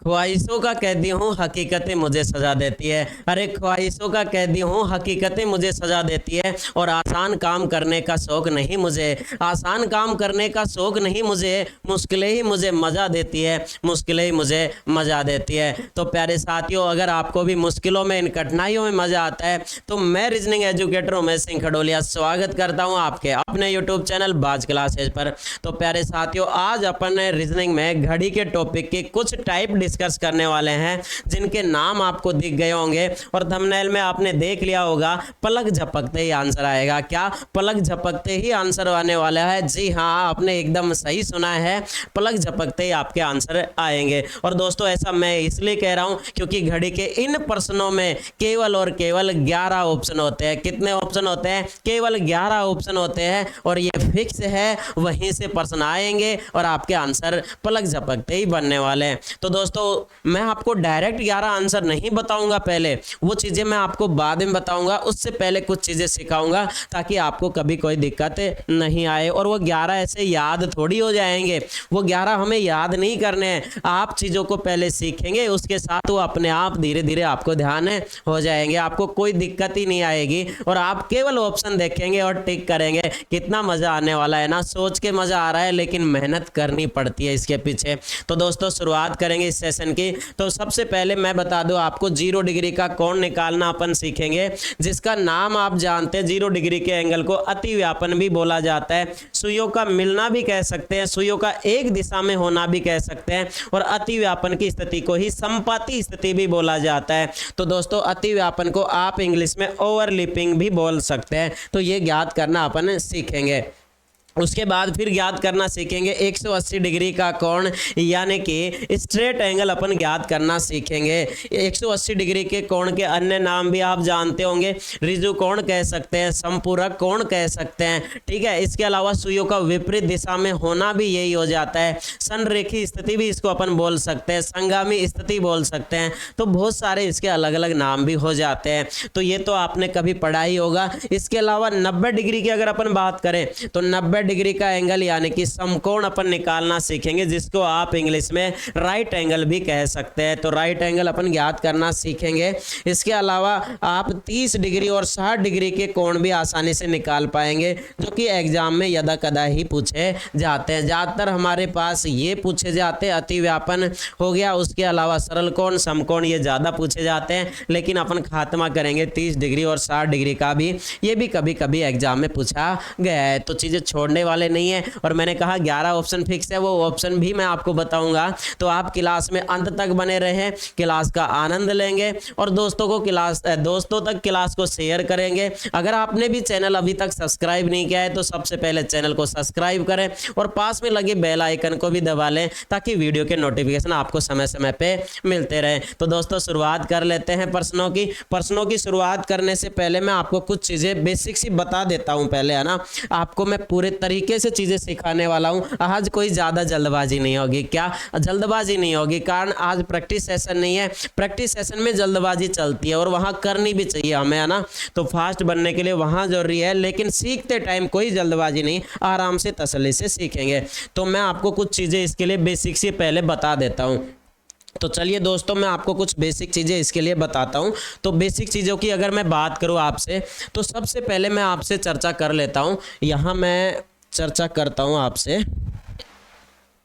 ख्वाहिशों का कैदी हूँ, हकीकतें मुझे सजा देती है। अरे ख्वाहिशों का कैदी हूँ, हकीकतें मुझे सजा देती है। और आसान काम करने का शौक नहीं मुझे, आसान काम करने का शौक नहीं मुझे, मुश्किलें ही मुझे मज़ा देती है, मुश्किलें ही मुझे मज़ा देती है। तो प्यारे साथियों, अगर आपको भी मुश्किलों में, इन कठिनाइयों में मज़ा आता है तो मैं रीजनिंग एजुकेटर उमेश सिंह खडोलिया स्वागत करता हूँ आपके अपने यूट्यूब चैनल बाज क्लासेज पर। तो प्यारे साथियों, आज अपन रीजनिंग में घड़ी के टॉपिक के कुछ टाइप डिस्कस करने वाले हैं, जिनके नाम आपको दिख गए होंगे और थंबनेल में आपने देख लिया होगा। पलक झपकते ही आंसर आएगा। क्या पलक झपकते ही आंसर आने वाला है? जी हाँ, आपने एकदम सही सुना है, पलक झपकते ही आपके आंसर आएंगे। और दोस्तों, ऐसा मैं इसलिए कह रहा हूँ क्योंकि घड़ी के इन प्रश्नों में केवल और केवल 11 ऑप्शन होते हैं। कितने ऑप्शन होते हैं? केवल 11 ऑप्शन होते हैं और ये फिक्स है, वहीं से प्रश्न आएंगे और आपके आंसर पलक झपकते ही बनने वाले हैं। तो दोस्तों, मैं आपको डायरेक्ट 11 आंसर नहीं बताऊंगा, पहले वो चीज़ें मैं आपको बाद में बताऊंगा। उससे पहले कुछ चीज़ें सिखाऊंगा ताकि आपको कभी कोई दिक्कत नहीं आए। और वो 11 ऐसे याद थोड़ी हो जाएंगे, वो 11 हमें याद नहीं करने हैं। आप चीज़ों को पहले सीखेंगे, उसके साथ वो अपने आप धीरे धीरे आपको ध्यान हो जाएंगे, आपको कोई दिक्कत ही नहीं आएगी और आप केवल ऑप्शन देखेंगे और टिक करेंगे। कितना मज़ा आने वाला है ना, सोच के मज़ा आ रहा है, लेकिन मेहनत करनी पड़ती है इसके पीछे। तो दोस्तों, शुरुआत करेंगे इस सेशन की। तो सबसे पहले मैं बता दूं आपको, 0 डिग्री का कोण निकालना अपन सीखेंगे, जिसका नाम आप जानते हैं। 0 डिग्री के एंगल को अतिव्यापन भी बोला जाता है, सुइयों का मिलना भी कह सकते हैं, सुइयों का एक दिशा में होना भी कह सकते हैं, और अतिव्यापन की स्थिति को ही समपाती स्थिति भी बोला जाता है। तो दोस्तों, अतिव्यापन को आप इंग्लिश में ओवरलैपिंग भी बोल सकते हैं। तो ये ज्ञात करना अपन सीखेंगे। उसके बाद फिर ज्ञात करना सीखेंगे 180 डिग्री का कोण, यानी कि स्ट्रेट एंगल अपन ज्ञात करना सीखेंगे। 180 डिग्री के कोण के अन्य नाम भी आप जानते होंगे, ऋजु कोण कह सकते हैं, संपूरक कोण कह सकते हैं, ठीक है। इसके अलावा सुइयों का विपरीत दिशा में होना भी यही हो जाता है। संरेखी स्थिति भी इसको अपन बोल सकते हैं, संगामी स्थिति बोल सकते हैं। तो बहुत सारे इसके अलग अलग नाम भी हो जाते हैं। तो ये तो आपने कभी पढ़ा ही होगा। इसके अलावा 90 डिग्री की अगर अपन बात करें तो 90 डिग्री का एंगल यानी कि समकोण अपन निकालना सीखेंगे, जिसको आप इंग्लिश में राइट एंगल भी कह सकते हैं। तो राइट एंगल अपन ज्ञात करना सीखेंगे। इसके अलावा आप 30 डिग्री और 60 डिग्री के कोण भी आसानी से निकाल पाएंगे, जो कि एग्जाम में यदा कदा ही पूछे जाते हैं। ज़्यादातर हमारे पास ये पूछे जाते हैं, अतिव्यापन हो गया, उसके अलावा सरल कोण, समकोण, ये ज़्यादा पूछे जाते हैं। लेकिन अपन खात्मा करेंगे 30 डिग्री और 60 डिग्री का भी, ये भी कभी कभी एग्जाम में पूछा गया है। तो चीज़ें छोड़ने वाले नहीं है। और मैंने कहा 11 ऑप्शन फिक्स है, वो ऑप्शन भी मैं आपको बताऊंगा। तो आप क्लास में अंत तक बने रहें, क्लास का आनंद लेंगे और दोस्तों तक क्लास को शेयर करेंगे। अगर आपने भी चैनल अभी तक सब्सक्राइब नहीं किया है तो सबसे पहले चैनल को सब्सक्राइब करें और पास में लगे बेल आइकन को भी दबा लें, ताकि वीडियो के नोटिफिकेशन आपको समय समय पे मिलते रहे। तो दोस्तों, शुरुआत कर लेते हैं प्रश्नों की शुरुआत करने से पहले मैं आपको कुछ चीजें बेसिक सी बता देता हूं पहले, है ना। आपको मैं पूरे तरीके से चीजें सिखाने वाला हूं। आज कोई ज्यादा जल्दबाजी नहीं होगी। क्या जल्दबाजी नहीं होगी? कारण आज प्रैक्टिस सेशन नहीं है। प्रैक्टिस सेशन में जल्दबाजी चलती है और वहां करनी भी चाहिए हमें, है ना। तो फास्ट बनने के लिए वहां जरूरी है, लेकिन सीखते टाइम कोई जल्दबाजी नहीं, आराम से तसल्ली से सीखेंगे। तो मैं आपको कुछ चीजें इसके लिए बेसिक से पहले बता देता हूं। तो चलिए दोस्तों, मैं आपको कुछ बेसिक चीज़ें इसके लिए बताता हूं। तो बेसिक चीज़ों की अगर मैं बात करूं आपसे, तो सबसे पहले मैं आपसे चर्चा कर लेता हूं। यहाँ मैं चर्चा करता हूं आपसे।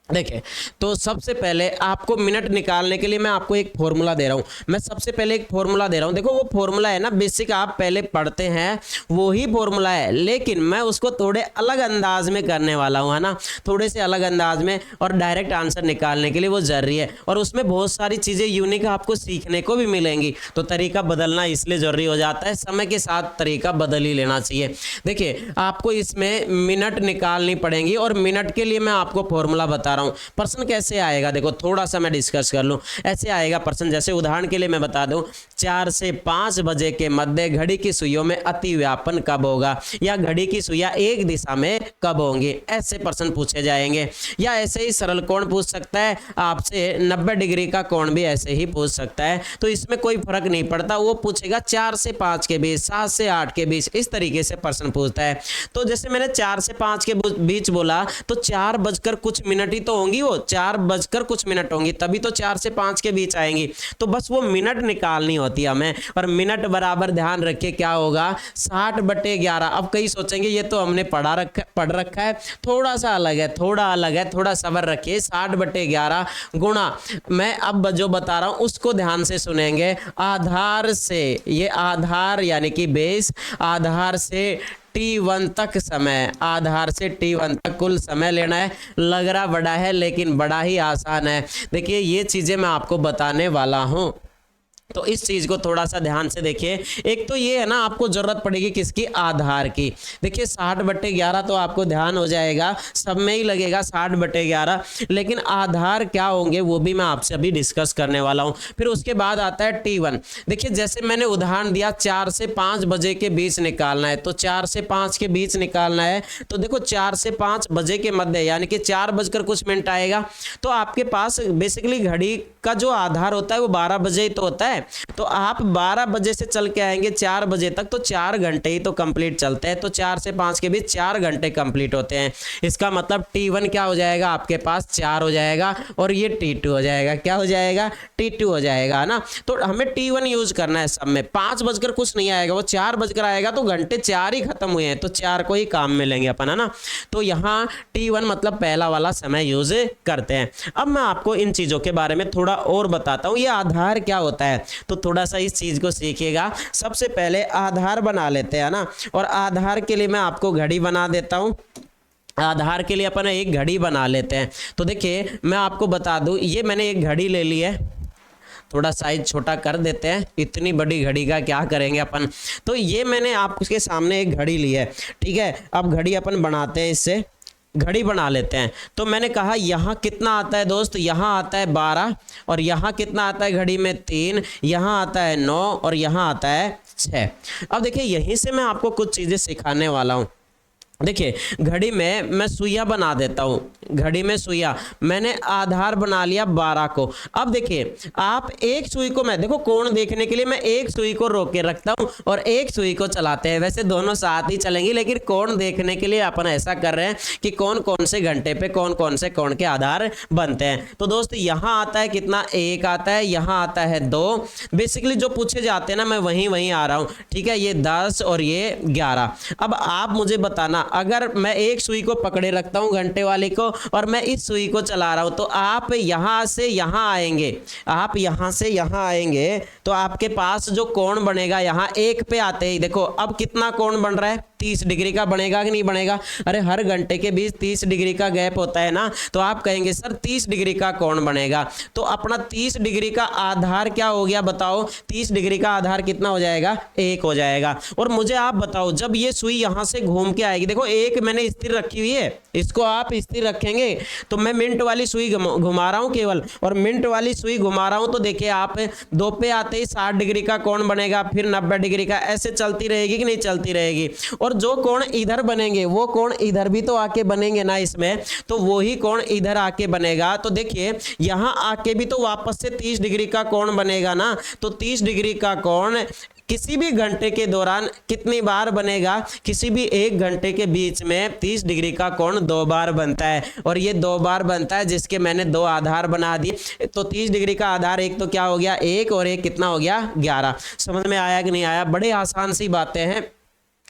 देखिए, तो सबसे पहले आपको मिनट निकालने के लिए मैं आपको एक फॉर्मूला दे रहा हूं। मैं सबसे पहले एक फॉर्मूला दे रहा हूं। देखो, वो फॉर्मूला है ना, बेसिक आप पहले पढ़ते हैं वो ही फॉर्मूला है, लेकिन मैं उसको थोड़े अलग अंदाज में करने वाला हूं, है ना। थोड़े से अलग अंदाज में, और डायरेक्ट आंसर निकालने के लिए वो जरूरी है। और उसमें बहुत सारी चीज़ें यूनिक आपको सीखने को भी मिलेंगी। तो तरीका बदलना इसलिए जरूरी हो जाता है, समय के साथ तरीका बदल ही लेना चाहिए। देखिए, आपको इसमें मिनट निकालनी पड़ेंगी और मिनट के लिए मैं आपको फॉर्मूला बता रहा हूं। प्रश्न कैसे आएगा, देखो थोड़ा सा मैं डिस्कस कर लूं। ऐसे आएगा प्रश्न, जैसे उदाहरण के लिए मैं बता दूं, 4 से 5 बजे के मध्य घड़ी की सुइयों में अतिव्यापन कब होगा, या घड़ी की सुइयां एक दिशा में कब होंगी। ऐसे प्रश्न पूछे जाएंगे। या ऐसे ही सरल कोण पूछ सकता है आपसे, 90 डिग्री का कोण भी ऐसे ही पूछ सकता है। तो इसमें कोई फर्क नहीं पड़ता, वो पूछेगा 4 से 5 के बीच, 7 से 8 के बीच, इस तरीके से प्रश्न पूछता है। तो जैसे मैंने 4 से 5 के बीच बोला, तो 4 बजकर कुछ मिनट ही तो तो होंगी, वो 4 बजकर कुछ मिनट होंगी, तभी तो 4 से 5 के बीच आएंगी। तो बस वो मिनट निकालनी होती है हमें, और मिनट बराबर ध्यान रखिए क्या होगा 60/11। अब कई सोचेंगे ये तो हमने पढ़ रखा है, थोड़ा सा अलग है, थोड़ा सब्र रखिए। 60/11 गुणा, मैं अब जो बता रहा हूं उसको ध्यान से सुनेंगे, आधार से, ये आधार यानी कि बेस, आधार से T1 तक समय, आधार से T1 तक कुल समय लेना है। लग रहा बड़ा है लेकिन बड़ा ही आसान है। देखिए ये चीजें मैं आपको बताने वाला हूं, तो इस चीज को थोड़ा सा ध्यान से देखिए। एक तो ये है ना, आपको जरूरत पड़ेगी किसकी, आधार की। देखिए 60/11 तो आपको ध्यान हो जाएगा, सब में ही लगेगा 60/11, लेकिन आधार क्या होंगे वो भी मैं आपसे अभी डिस्कस करने वाला हूं। फिर उसके बाद आता है T1। देखिए जैसे मैंने उदाहरण दिया 4 से 5 बजे के बीच निकालना है, तो 4 से 5 के बीच निकालना है, तो देखो 4 से 5 बजे के मध्य यानी कि 4 बजकर कुछ मिनट आएगा। तो आपके पास बेसिकली घड़ी का जो आधार होता है वो 12 बजे ही तो होता है, तो आप 12 बजे से चल के आएंगे 4 बजे तक, तो 4 घंटे ही तो कंप्लीट चलते हैं। तो 4 से 5 के बीच 4 घंटे कंप्लीट होते हैं। इसका मतलब T1 क्या हो जाएगा आपके पास, 4 हो जाएगा, और ये T2 हो जाएगा। क्या हो जाएगा, T2 हो जाएगा ना। तो हमें T1 यूज करना है सब में। 5 बजकर कुछ नहीं आएगा, वो 4 बजकर आएगा, तो घंटे 4 ही खत्म हुए हैं, तो 4 को ही काम में लेंगे अपन, है ना। तो यहाँ T1 मतलब पहला वाला समय यूज करते हैं। अब मैं आपको इन चीजों के बारे में थोड़ा और बताता हूँ, ये आधार क्या होता है, तो थोड़ा सा इस चीज को सीखिएगा। सबसे पहले आधार बना लेते हैं ना, और आधार के लिए मैं आपको घड़ी बना देता हूं। आधार के लिए अपन एक घड़ी बना लेते हैं। तो देखिए मैं आपको बता दूं, ये मैंने एक घड़ी ले ली है, थोड़ा साइज छोटा कर देते हैं, इतनी बड़ी घड़ी का क्या करेंगे अपन। तो ये मैंने आपके सामने एक घड़ी ली है, ठीक है। अब घड़ी अपन बनाते हैं, इससे घड़ी बना लेते हैं। तो मैंने कहा यहाँ कितना आता है दोस्त, यहाँ आता है 12, और यहाँ कितना आता है घड़ी में 3, यहाँ आता है 9, और यहाँ आता है 6। अब देखिए यहीं से मैं आपको कुछ चीज़ें सिखाने वाला हूँ। देखिए घड़ी में मैं सुइया बना देता हूँ, घड़ी में सुइया मैंने आधार बना लिया 12 को। अब देखिए आप एक सुई को, मैं देखो कोण देखने के लिए मैं एक सुई को रोक के रखता हूँ और एक सुई को चलाते हैं। वैसे दोनों साथ ही चलेंगी, लेकिन कोण देखने के लिए अपन ऐसा कर रहे हैं कि कौन कौन से घंटे पे कौन कौन से कोण के आधार बनते हैं। तो दोस्त यहाँ आता है कितना, 1 आता है, यहाँ आता है 2। बेसिकली जो पूछे जाते हैं ना मैं वहीं आ रहा हूँ, ठीक है। ये 10 और ये 11। अब आप मुझे बताना, अगर मैं एक सुई को पकड़े रखता हूं घंटे वाले को और मैं इस सुई को चला रहा हूं, तो आप यहां से यहां आएंगे, आप यहां से यहां आएंगे, तो आपके पास जो कोण बनेगा यहाँ 1 पे आते ही देखो अब कितना कोण बन रहा है, 30 डिग्री का बनेगा कि नहीं बनेगा। अरे हर घंटे के बीच 30 डिग्री का गैप होता है ना, तो आप कहेंगे सर 30 डिग्री का कोण बनेगा। तो अपना 30 डिग्री का आधार क्या हो गया बताओ, 30 डिग्री का आधार कितना हो जाएगा, 1 हो जाएगा। और मुझे आप बताओ जब ये सुई यहां से घूम के आएगी, देखो 1 मैंने स्थिर रखी हुई है, इसको आप स्थिर रखेंगे, तो मैं मिनट वाली सुई घुमा रहा हूं केवल, और मिनट वाली सुई घुमा रहा हूं, तो देखिए आप 2 पे आते ही 60 डिग्री का कोण बनेगा, फिर 90 डिग्री का, ऐसे चलती रहेगी कि नहीं चलती रहेगी। और जो कोण इधर बनेंगे वो कोण इधर भी तो आके बनेंगे ना इसमें, तो वही कोण इधर आके बनेगा। तो देखिए यहां आके भी तो वापस से 30 डिग्री का कोण बनेगा ना, तो 30 डिग्री का कोण किसी भी घंटे के दौरान कितनी बार बनेगा, किसी भी 1 घंटे के बीच में 30 डिग्री का कोण 2 बार बनता है, और ये 2 बार बनता है जिसके मैंने 2 आधार बना दिए। तो 30 डिग्री का आधार एक तो क्या हो गया 1, और एक कितना हो गया 11। समझ में आया कि नहीं आया, बड़े आसान सी बातें हैं।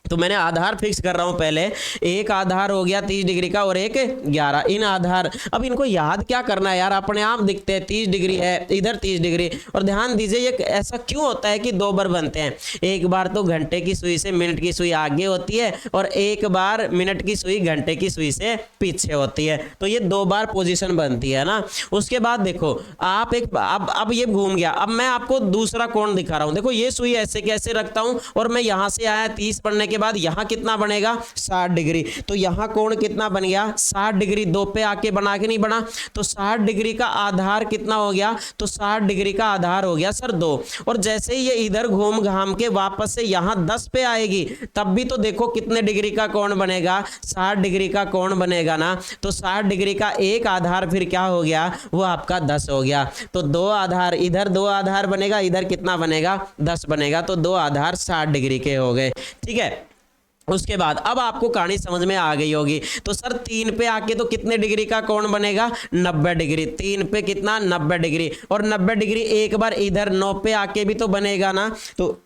तो मैंने आधार फिक्स कर रहा हूं पहले, एक आधार हो गया 30 डिग्री का और एक 11, इन आधार। अब इनको याद क्या करना है यार, अपने आप दिखते हैं 30 डिग्री है, इधर 30 डिग्री। और ध्यान दीजिए ये ऐसा क्यों होता है कि 2 बार बनते हैं, एक बार तो घंटे की सुई से मिनट की सुई आगे होती है, और एक बार मिनट की सुई घंटे की सुई से पीछे होती है, तो ये 2 बार पोजीशन बनती है ना। उसके बाद देखो आप एक अब ये घूम गया, अब मैं आपको दूसरा कोण दिखा रहा हूं। देखो ये सुई ऐसे कैसे रखता हूं, और मैं यहां से आया 30 पढ़ने के बाद यहां कितना बनेगा 60 डिग्री, तो यहां कोण कितना बन गया 60 डिग्री, 2 पे आके बना के नहीं बना, तो 60 डिग्री का आधार कितना हो गया, तो 60 डिग्री का आधार हो गया सर 2। और जैसे ही ये इधर घूम घाम के वापस से यहां 10 पे आएगी, तब भी तो देखो कितने डिग्री का कोण बनेगा, 60 डिग्री का कोण बनेगा ना। तो 60 डिग्री का एक आधार फिर क्या हो गया, वो आपका 10 हो गया। तो 2 आधार, इधर 2 आधार बनेगा, इधर कितना बनेगा 10 बनेगा, तो 2 आधार 60 डिग्री के हो गए, ठीक है। उसके बाद अब आपको कहानी समझ में आ गई होगी। तो सर 3 पे आके तो कितने डिग्री का कोण बनेगा? 90 डिग्री। 3 पे कितना? 90 डिग्री। और 90 डिग्री एक बार इधर 9 पे आके भी तो बनेगा ना। तो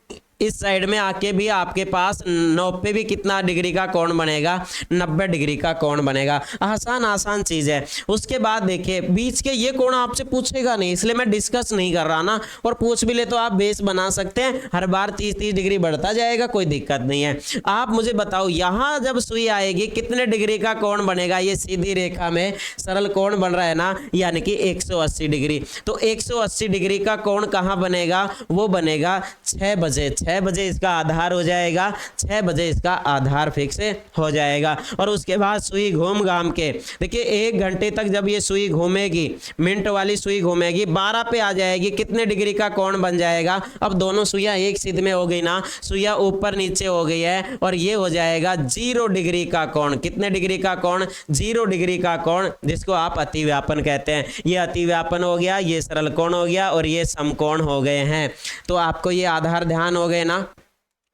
इस साइड में आके भी आपके पास 9 पे भी कितना डिग्री का कोण बनेगा? 90 डिग्री का कोण बनेगा। आसान आसान चीज़ है। उसके बाद देखिए बीच के ये कोण आपसे पूछेगा नहीं, इसलिए मैं डिस्कस नहीं कर रहा ना। और पूछ भी ले तो आप बेस बना सकते हैं, हर बार 30-30 डिग्री बढ़ता जाएगा, कोई दिक्कत नहीं है। आप मुझे बताओ यहाँ जब सुई आएगी कितने डिग्री का कोण बनेगा? ये सीधी रेखा में सरल कोण बन रहा है ना, यानी कि 180 डिग्री। तो 180 डिग्री का कोण कहाँ बनेगा? वो बनेगा 6 बजे। 6 बजे इसका आधार हो जाएगा, 6 बजे इसका आधार फिक्स हो जाएगा। और उसके बाद सुई घूम घाम के देखिए 1 घंटे तक जब ये सुई घूमेगी, मिनट वाली सुई घूमेगी, 12 पे आ जाएगी, कितने डिग्री का कोण बन जाएगा? अब दोनों सुइयां एक सिद्ध में हो गई ना, सुइयां ऊपर नीचे हो गई है और ये हो जाएगा 0 डिग्री का कोण। कितने डिग्री का कोण? 0 डिग्री का कोण, जिसको आप अतिव्यापन कहते हैं। ये अतिव्यापन हो गया, ये सरल कोण हो गया और ये समकोण हो गए हैं। तो आपको ये आधार ध्यान हो गए ना।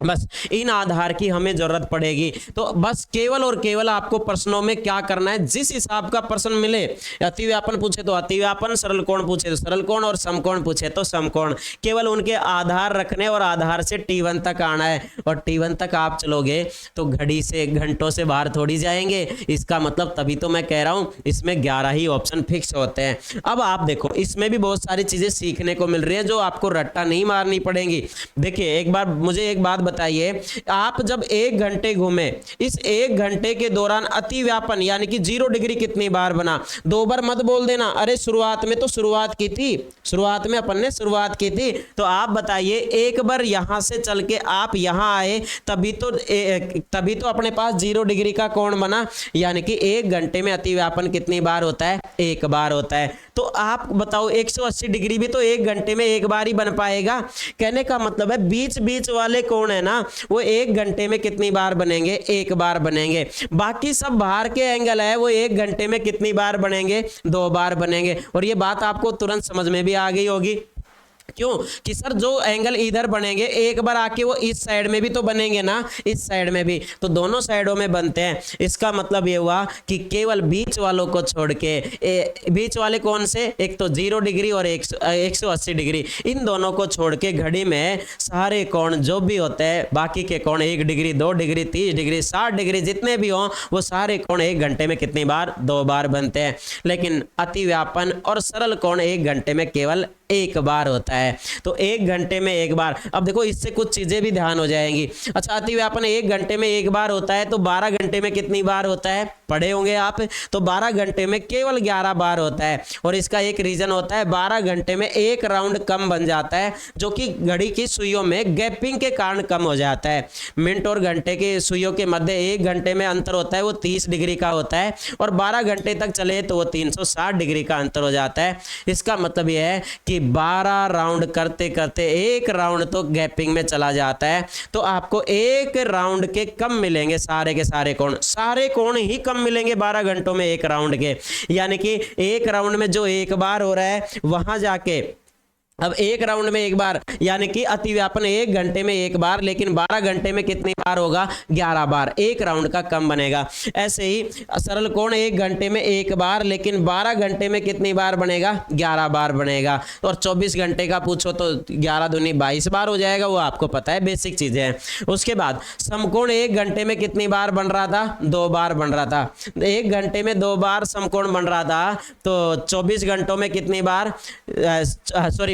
बस इन आधार की हमें जरूरत पड़ेगी। तो बस केवल और केवल आपको प्रश्नों में क्या करना है, जिस हिसाब का प्रश्न मिले, अतिव्यापन पूछे तो अतिव्यापन, सरल कोण पूछे तो सरल कोण और समकोण पूछे तो समकोण, केवल उनके आधार रखने और आधार से T1 तक आना है। और T1 तक आप चलोगे तो घड़ी से घंटों से बाहर थोड़ी जाएंगे। इसका मतलब तभी तो मैं कह रहा हूं इसमें 11 ही ऑप्शन फिक्स होते हैं। अब आप देखो इसमें भी बहुत सारी चीजें सीखने को मिल रही है जो आपको रट्टा नहीं मारनी पड़ेंगी। देखिए एक बार मुझे एक बात बताइए, आप जब 1 घंटे घूमे, इस 1 घंटे के दौरान अतिव्यापन यानी कि 0 डिग्री कितनी बार बना? 2 बार मत बोल देना, अरे शुरुआत में तो शुरुआत की थी, शुरुआत में अपन ने शुरुआत की थी। तो आप बताइए एक बार यहां से चल के आप यहां आए तभी तो अपने पास 0 डिग्री का कोण बना, यानी कि 1 घंटे में अतिव्यापन कितनी बार होता है? 1 बार होता है। तो आप बताओ 180 डिग्री भी तो 1 घंटे में 1 बार ही बन पाएगा। कहने का मतलब है बीच बीच वाले कोण है ना, वो 1 घंटे में कितनी बार बनेंगे? 1 बार बनेंगे। बाकी सब बाहर के एंगल है वो 1 घंटे में कितनी बार बनेंगे? 2 बार बनेंगे। और ये बात आपको तुरंत समझ में भी आ गई होगी। क्यों कि सर जो एंगल इधर बनेंगे एक बार आके वो इस साइड में भी तो बनेंगे ना, इस साइड में भी, तो दोनों साइडों में बनते हैं। इसका मतलब ये हुआ कि केवल बीच वालों को छोड़ के बीच वाले कौन से? एक तो 0 डिग्री और 180 डिग्री, इन दोनों को छोड़ के घड़ी में सारे कोण जो भी होते हैं, बाकी के कोण 1 डिग्री 2 डिग्री 30 डिग्री 60 डिग्री जितने भी हों, वो सारे कोण 1 घंटे में कितनी बार? 2 बार बनते हैं। लेकिन अतिव्यापन और सरल कोण 1 घंटे में केवल 1 बार होता है। तो 1 घंटे में 1 बार। अब देखो इससे कुछ चीजें भी ध्यान हो जाएंगी। अच्छा अतिव्यापन 1 घंटे में 1 बार होता है तो 12 घंटे में कितनी बार होता है? पढ़े होंगे आप। तो 12 घंटे में केवल 11 बार होता है। और इसका एक रीजन होता है 12 घंटे में 1 राउंड कम बन जाता है, जो कि घड़ी की सुइयों में गैपिंग के कारण कम हो जाता है। मिनट और घंटे के सुइयों के मध्य 1 घंटे में अंतर होता है वो 30 डिग्री का होता है, और 12 घंटे तक चले तो वो 360 डिग्री का अंतर हो जाता है। इसका मतलब यह है कि 12 राउंड करते करते 1 राउंड तो गैपिंग में चला जाता है। तो आपको 1 राउंड के कम मिलेंगे सारे के सारे कोण ही कम मिलेंगे 12 घंटों में 1 राउंड के। यानी कि 1 राउंड में जो 1 बार हो रहा है वहां जाके अब 1 राउंड में 1 बार, यानी कि अतिव्यापन 1 घंटे में 1 बार, लेकिन 12 घंटे में कितनी बार होगा? 11 बार। 1 राउंड का कम बनेगा। ऐसे ही सरल कोण 1 घंटे में 1 बार, लेकिन 12 घंटे में कितनी बार बनेगा? 11 बार बनेगा। और 24 घंटे का पूछो तो 11 दूनी 22 बार हो जाएगा, वो आपको पता है, बेसिक चीजें हैं। उसके बाद समकोण 1 घंटे में कितनी बार बन रहा था? 2 बार बन रहा था। 1 घंटे में 2 बार समकोण बन रहा था, तो 24 घंटों में कितनी बार?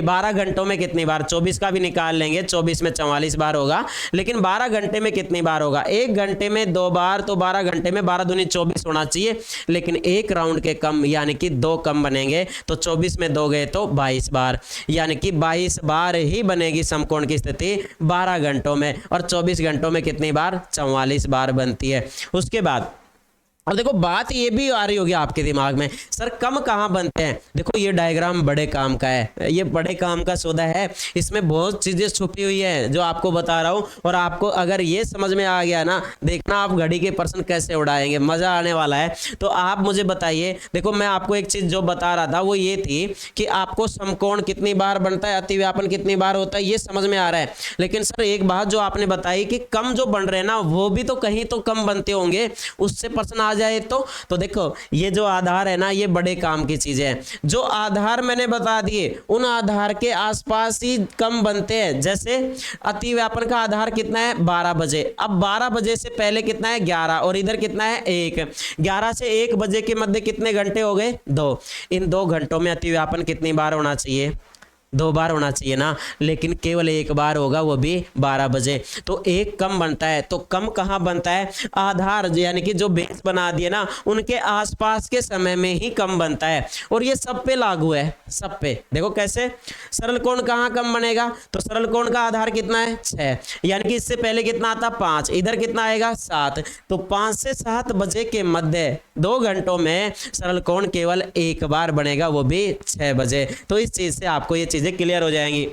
12 घंटों में कितनी बार? 24 का भी निकाल लेंगे, 24 में 44 बार होगा, लेकिन 12 घंटे में कितनी बार होगा? 1 घंटे में 2 बार, तो 12 घंटे में 12 दूनी 24 होना चाहिए, लेकिन 1 राउंड के कम यानी कि 2 कम बनेंगे, तो 24 में 2 गए तो 22 बार, यानी कि 22 बार ही बनेगी समकोण की स्थिति 12 घंटों में। और 24 घंटों में कितनी बार? 44 बार बनती है। उसके बाद अब देखो बात ये भी आ रही होगी आपके दिमाग में, सर कम कहाँ बनते हैं। देखो ये डायग्राम बड़े काम का है, ये बड़े काम का सौदा है, इसमें बहुत चीज़ें छुपी हुई है जो आपको बता रहा हूँ। और आपको अगर ये समझ में आ गया ना, देखना आप घड़ी के पर्सन कैसे उड़ाएंगे, मज़ा आने वाला है। तो आप मुझे बताइए, देखो मैं आपको एक चीज़ जो बता रहा था वो ये थी कि आपको समकोण कितनी बार बनता है, अतिव्यापन कितनी बार होता है, ये समझ में आ रहा है। लेकिन सर एक बात जो आपने बताई कि कम जो बन रहे हैं ना, वो भी तो कहीं तो कम बनते होंगे, उससे प्रश्न आ जाए तो देखो ये जो आधार है ना, ये बड़े काम की चीजें हैं। जो आधार मैंने बता दिए उन आधार के आसपास ही कम बनते हैं। जैसे अतिव्यापन का आधार कितना है 12 बजे, अब 12 बजे से पहले कितना है 11, और इधर कितना है 1, 11 से 1 बजे के मध्य कितने घंटे हो गए 2। इन 2 घंटों में अतिव्यापन कितनी बार होना चाहिए, 2 बार होना चाहिए ना, लेकिन केवल 1 बार होगा, वो भी 12 बजे। तो 1 कम बनता है। तो कम कहाँ बनता है, आधार यानी कि जो बेस बना दिए ना उनके आसपास के समय में ही कम बनता है। और ये सब पे लागू है, सब पे। देखो कैसे, सरल कोण कहाँ कम बनेगा, तो सरल कोण का आधार कितना है 6, यानी कि इससे पहले कितना आता 5, इधर कितना आएगा 7। तो 5 से 7 बजे के मध्य 2 घंटों में सरल कोण केवल 1 बार बनेगा, वो भी 6 बजे। तो इस चीज से आपको ये चीजें क्लियर हो जाएंगी।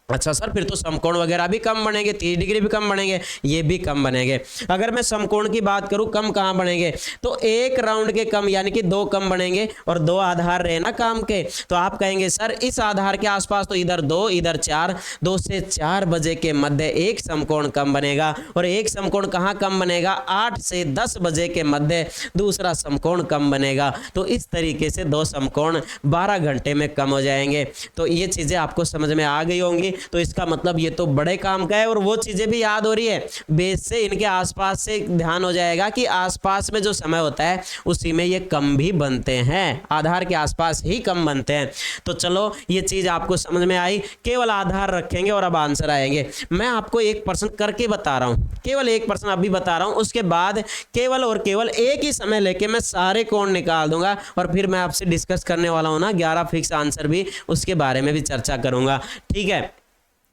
अच्छा सर फिर तो समकोण वगैरह भी कम बनेंगे, 30 डिग्री भी कम बनेंगे, ये भी कम बनेंगे। अगर मैं समकोण की बात करूं कम कहाँ बनेंगे, तो 1 राउंड के कम, यानी कि 2 कम बनेंगे, और 2 आधार रहे ना काम के। तो आप कहेंगे सर इस आधार के आसपास तो इधर 2 इधर 4, 2 से 4 बजे के मध्य 1 समकोण कम बनेगा। और 1 समकोण कहाँ कम बनेगा, 8 से 10 बजे के मध्य दूसरा समकोण कम बनेगा। तो इस तरीके से 2 समकोण 12 घंटे में कम हो जाएंगे। तो ये चीजें आपको समझ में आ गई होंगी। तो इसका मतलब ये तो बड़े काम का है, और वो चीजें भी याद हो रही है। बेस से इनके आसपास से ध्यान हो जाएगा कि आसपास में जो समय होता है उसी में ये कम भी बनते हैं, आधार के आसपास ही कम बनते हैं। तो चलो ये चीज आपको समझ में आई। केवल आधार रखेंगे और अब आंसर आएंगे। मैं आपको 1% करके बता रहा हूं, केवल 1% अभी बता रहा हूं, उसके बाद केवल और केवल एक ही समय लेके मैं सारे कोण निकाल दूंगा, और फिर मैं आपसे डिस्कस करने वाला हूं ना 11 फिक्स आंसर भी, उसके बारे में भी चर्चा करूंगा। ठीक है,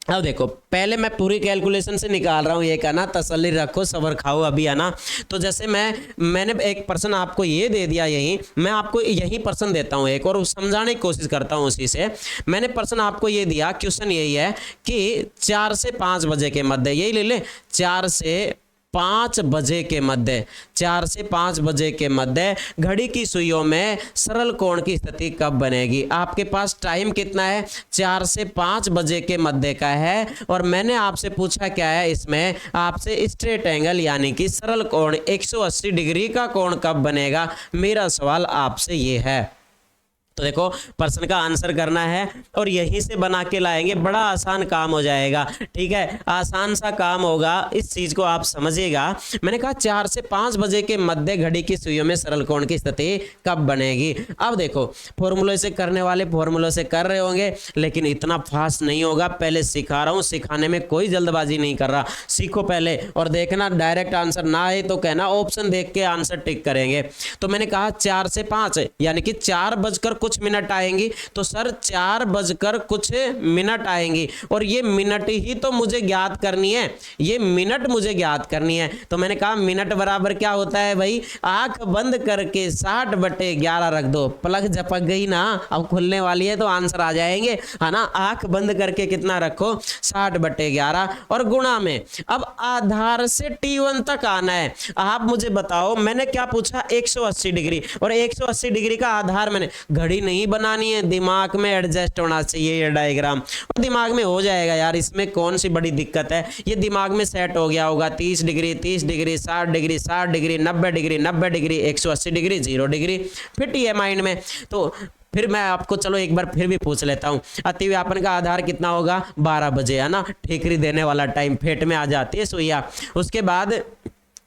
अब देखो पहले मैं पूरी कैलकुलेशन से निकाल रहा हूँ, ये कहना तसल्ली रखो सबर खाओ अभी, है ना। तो जैसे मैंने एक प्रश्न आपको ये दे दिया, यही मैं आपको यही प्रश्न देता हूँ एक, और समझाने की कोशिश करता हूँ उसी से। मैंने प्रश्न आपको ये दिया, क्वेश्चन यही है कि 4 से 5 बजे के मध्य, यही ले ले, 4 से 5 बजे के मध्य, 4 से 5 बजे के मध्य घड़ी की सुइयों में सरल कोण की स्थिति कब बनेगी। आपके पास टाइम कितना है, 4 से 5 बजे के मध्य का है, और मैंने आपसे पूछा क्या है, इसमें आपसे स्ट्रेट एंगल यानी कि सरल कोण 180 डिग्री का कोण कब बनेगा। मेरा सवाल आपसे ये है। तो देखो प्रश्न का आंसर करना है और यहीं से बना के लाएंगे, बड़ा आसान काम हो जाएगा। ठीक है, आसान सा काम होगा, इस चीज को आप समझिएगा। मैंने कहा 4 से 5 बजे के मध्य घड़ी की सुइयों में सरल कोण की स्थिति कब बनेगी। अब देखो फॉर्मूले से करने वाले फॉर्मूले से कर रहे होंगे, लेकिन इतना फास्ट नहीं होगा। पहले सिखा रहा हूँ, सिखाने में कोई जल्दबाजी नहीं कर रहा, सीखो पहले और देखना। डायरेक्ट आंसर ना आए तो कहना ऑप्शन देख के आंसर टिक करेंगे। तो मैंने कहा 4 से 5 यानी कि 4 बजकर कुछ मिनट आएंगी, तो सर 4 बजकर कुछ मिनट आएंगी, और ये मिनट ही तो मुझे ज्ञात करनी है, ये मिनट मुझे ज्ञात करनी है। तो मैंने कहा मिनट बराबर क्या होता है भाई, आंख बंद करके 60/11 रख दो। प्लग झपक गई ना, अब खुलने वाली है तो आंसर आ जाएंगे, है ना। आंख बंद करके कितना रखो 60/11 और गुणा में अब आधार से T1 तक आना है। आप मुझे बताओ, मैंने क्या पूछा 180 डिग्री, और 180 डिग्री का आधार मैंने, घड़ी नहीं बनानी है, दिमाग में एडजस्ट होना चाहिए ये डायग्राम, और दिमाग में हो जाएगा यार, इसमें कौन सी बड़ी दिक्कत है। ये दिमाग में सेट हो गया होगा, 30 degree 30 degree 60 degree 60 degree 90 degree 90 degree 180 degree 0 degree fit ही है माइंड में। तो फिर मैं आपको चलो एक बार फिर भी पूछ लेता हूं, अतिव्यापन का आधार कितना होगा 12 बजे, है ना। ठीकरी देने वाला टाइम, फेट में आ जाती है सुइया। उसके बाद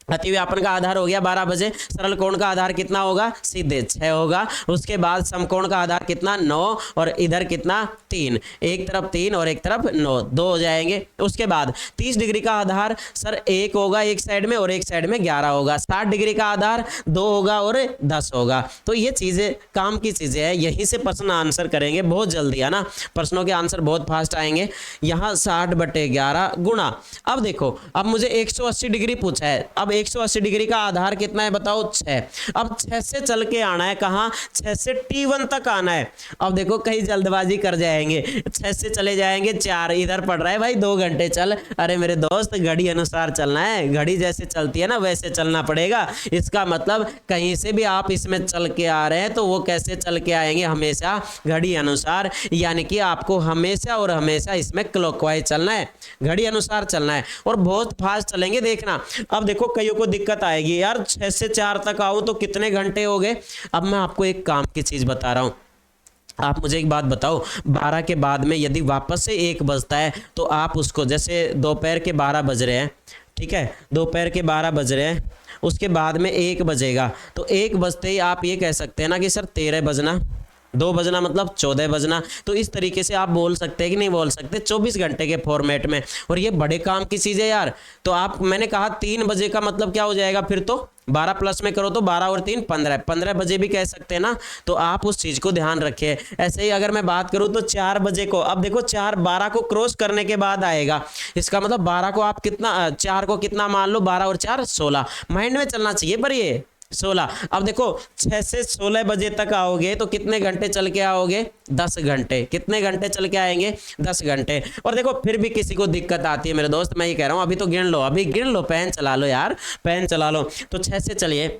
अतिव्यापन का आधार हो गया 12 बजे, सरल कोण का आधार कितना होगा, सीधे 6 होगा। उसके बाद समकोण का आधार कितना 9, और इधर कितना 3, एक तरफ 3 और एक तरफ 9, 2 हो जाएंगे। उसके बाद 30 डिग्री का आधार सर 1 होगा एक साइड में, और एक साइड में 11 होगा। 60 डिग्री का आधार 2 होगा और 10 होगा। तो ये चीजें काम की चीजें हैं, यहीं से प्रश्न आंसर करेंगे बहुत जल्दी, है ना। प्रश्नों के आंसर बहुत फास्ट आएंगे। यहाँ 60/11 गुणा, अब देखो अब मुझे 180 डिग्री पूछा है, अब 180 डिग्री का आधार कितना है बताओ 6। अब 6 से चल के आना है कहाँ, 6 से T1 तक आना है। अब देखो कहीं जल्दबाजी कर जाएंगे, 6 से चले जाएंगे 4, इधर पड़ रहा है भाई 2 घंटे चल। अरे मेरे दोस्त घड़ी अनुसार चलना है, घड़ी जैसे चलती है ना वैसे चलना पड़ेगा। इसका मतलब कहीं से भी आप इसमें चल के आ रहे हैं तो वो कैसे चल के आएंगे, हमेशा घड़ी अनुसार, यानी कि आपको हमेशा और हमेशा इसमें क्लॉकवाइज चलना है, घड़ी अनुसार चलना है और बहुत फास्ट चलेंगे देखना। अब देखो कईयों को दिक्कत आएगी, यार 6 से 4 तक आऊं तो कितने घंटे हो गए। अब मैं आपको एक काम की चीज बता रहा हूं, आप मुझे एक बात बताओ, 12 के बाद में यदि वापस से 1 बजता है तो आप उसको, जैसे दोपहर के 12 बज रहे हैं, ठीक है, दोपहर के 12 बज रहे हैं, उसके बाद में 1 बजेगा तो 1 बजते ही आप ये कह सकते हैं ना कि सर 13 बजना, 2 बजना मतलब 14 बजना। तो इस तरीके से आप बोल सकते हैं कि नहीं बोल सकते, 24 घंटे के फॉर्मेट में। और ये बड़े काम की चीज़ है यार। तो आप, मैंने कहा 3 बजे का मतलब क्या हो जाएगा फिर, तो 12 प्लस में करो तो 12 और 3 15, 15 बजे भी कह सकते हैं ना। तो आप उस चीज़ को ध्यान रखिए। ऐसे ही अगर मैं बात करूँ तो 4 बजे को, अब देखो 4 12 को क्रॉस करने के बाद आएगा, इसका मतलब 12 को आप कितना, 4 को कितना मान लो, 12 और 4 16, माइंड में चलना चाहिए पर ये 16। अब देखो 6 से 16 बजे तक आओगे तो कितने घंटे चल के आओगे, 10 घंटे। कितने घंटे चल के आएंगे, 10 घंटे। और देखो फिर भी किसी को दिक्कत आती है मेरे दोस्त, मैं ये कह रहा हूँ अभी तो गिन लो, अभी गिन लो, पेन चला लो यार, पेन चला लो। तो 6 से चलिए,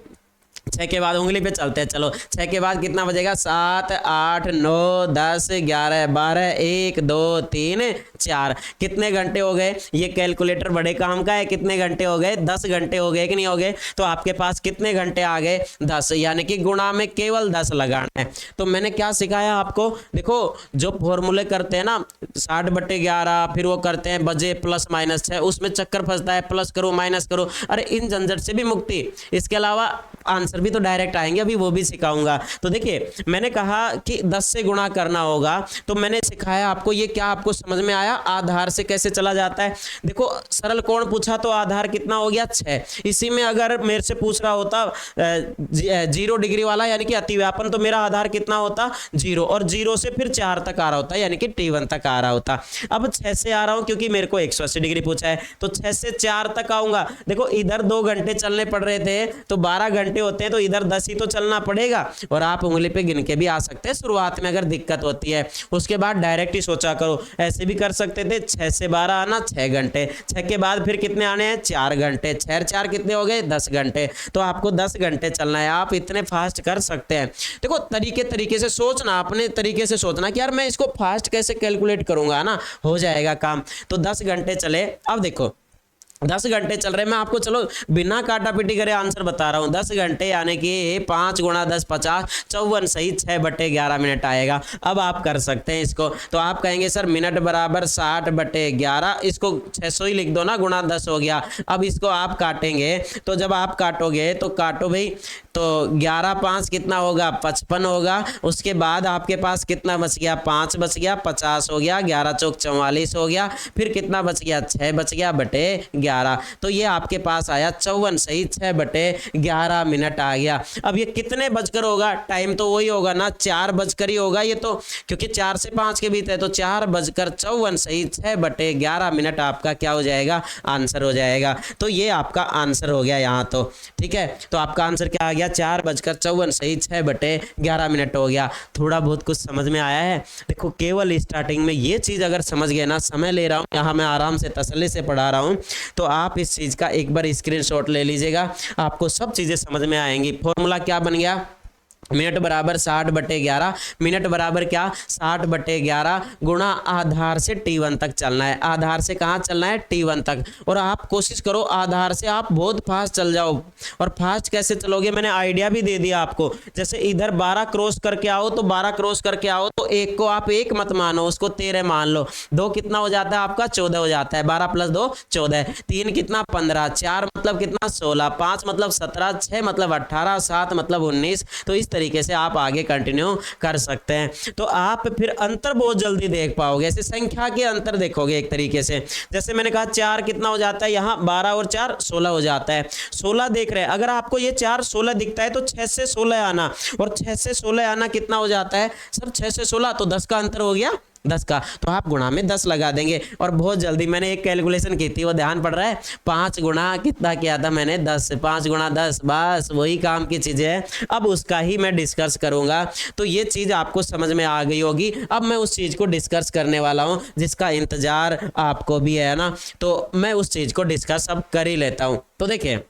6 के बाद उंगली पे चलते हैं, चलो 6 के बाद कितना बजेगा, 7 8 9 10 11 12 1 2 3 4। कितने घंटे हो गए, ये कैलकुलेटर बड़े काम का है, कितने घंटे हो गए, 10 घंटे हो गए कि नहीं हो गए। तो आपके पास कितने घंटे आ गए, 10, यानी कि गुणा में केवल 10 लगाना है। तो मैंने क्या सिखाया आपको, देखो जो फॉर्मूले करते हैं ना 60/11, फिर वो करते हैं बजे प्लस माइनस 6, उसमें चक्कर फंसता है, प्लस करो माइनस करो। अरे इन झंझट से भी मुक्ति। इसके अलावा आंसर भी तो डायरेक्ट आएंगे, अभी वो भी सिखाऊंगा। तो देखिए मैंने कहा कि 10 से गुणा करना होगा, तो मैंने सिखाया आपको, ये क्या आपको समझ में आया, आधार से कैसे चला जाता है। देखो सरल कोण पूछा तो आधार कितना हो गया 6। इसी में अगर मेरे से पूछ रहा होता 0 डिग्री वाला यानी कि अतिव्यापन, तो मेरा आधार कितना होता 0, और 0 से फिर 4 तक आ रहा होता यानी कि T1 तक आ रहा होता। अब 6 से आ रहा हूं क्योंकि मेरे को 180 डिग्री पूछा है, तो 6 से 4 तक आऊंगा। देखो इधर 2 घंटे चलने पड़ रहे थे तो 12 घंटे होते हैं, तो इधर 10 ही तो चलना पड़ेगा। और आप उंगली पे गिन के भी आ सकते हैं शुरुआत में अगर दिक्कत होती है, उसके बाद डायरेक्ट ही सोचा करो। ऐसे भी कर सकते थे, 6 से 12 आना 6 घंटे, 6 के बाद फिर कितने आने हैं 4 घंटे, 6 4 कितने हो गए 10 घंटे। तो आपको 10 घंटे चलना है, आप इतने फास्ट कर सकते हैं। देखो तरीके से सोचना, अपने तरीके से सोचना कि यार मैं इसको फास्ट कैसे कैलकुलेट करूंगा ना, हो जाएगा काम। तो 10 घंटे चले। अब देखो 10 घंटे चल रहे, मैं आपको चलो बिना काटा पीटी करे आंसर बता रहा हूँ। 10 घंटे यानी कि 5 गुणा 10 50, 54 सही 6/11 मिनट आएगा। अब आप कर सकते हैं इसको। तो आप कहेंगे सर मिनट बराबर 60/11, इसको 600 ही लिख दो ना, गुणा 10 हो गया। अब इसको आप काटेंगे, तो जब आप काटोगे तो काटो भाई, तो 11 5 कितना होगा 55 होगा। उसके बाद आपके पास कितना बच गया, 5 बच गया, 50 हो गया, 11 चौक 44 हो गया, फिर कितना बच गया 6 बच गया बटे 11। तो ये आपके पास आया 54 सही 6/11 मिनट आ गया। अब ये कितने बजकर होगा, टाइम तो वही होगा ना, 4 बजकर ही होगा ये तो, क्योंकि 4 से 5 के बीच है, तो 4:54 सही 6/11 मिनट आपका क्या हो जाएगा, आंसर हो जाएगा। तो ये आपका आंसर हो गया यहाँ तो, ठीक है। तो आपका आंसर क्या आ गया, 4:54 सही 6/11 मिनट हो गया। थोड़ा बहुत कुछ समझ में आया है। देखो केवल स्टार्टिंग में ये चीज़ अगर समझ गए ना, समय ले रहा हूँ यहाँ, मैं आराम से तसल्ली से पढ़ा रहा हूँ, तो आप इस चीज़ का एक बार स्क्रीनशॉट ले लीजिएगा, आपको सब चीज़ें समझ में आएंगी। फॉर्मूला क्या बन गया, मिनट बराबर 60/11, मिनट बराबर क्या 60/11 गुणा आधार से T1 तक चलना है। आधार से कहाँ चलना है, T1 तक। और आप कोशिश करो आधार से आप बहुत फास्ट चल जाओ। और फास्ट कैसे चलोगे, मैंने आइडिया भी दे दिया आपको। जैसे इधर 12 क्रॉस करके आओ, तो 12 क्रॉस करके आओ, तो 1 को आप 1 मत मानो, उसको 13 मान लो। 2 कितना हो जाता है आपका 14 हो जाता है, 12 + 2 14, 3 कितना 15, 4 मतलब कितना 16, 5 मतलब 17, 6 मतलब 18, 7 मतलब 19। तो इस तरीके से आप आगे कंटिन्यू कर सकते हैं। तो आप फिर अंतर बहुत जल्दी देख पाओगे, ऐसे संख्या के अंतर देखोगे एक तरीके से। जैसे मैंने कहा 4 कितना हो जाता है, यहाँ 12 और 4 16 हो जाता है। 16 देख रहे हैं, अगर आपको ये 4 16 दिखता है तो 6 से 16 आना, और 6 से 16 आना कितना हो जाता है सर, 6 से 16 तो 10 का अंतर हो गया, 10 का, तो आप गुणा में 10 लगा देंगे। और बहुत जल्दी मैंने एक कैलकुलेशन की थी, वो ध्यान पड़ रहा है, 5 गुणा कितना किया था मैंने, 10, 5 गुणा 10, बस वही काम की चीज़ें हैं। अब उसका ही मैं डिस्कस करूंगा, तो ये चीज़ आपको समझ में आ गई होगी। अब मैं उस चीज़ को डिस्कस करने वाला हूँ जिसका इंतजार आपको भी है ना, तो मैं उस चीज़ को डिस्कस अब कर ही लेता हूँ। तो देखिए,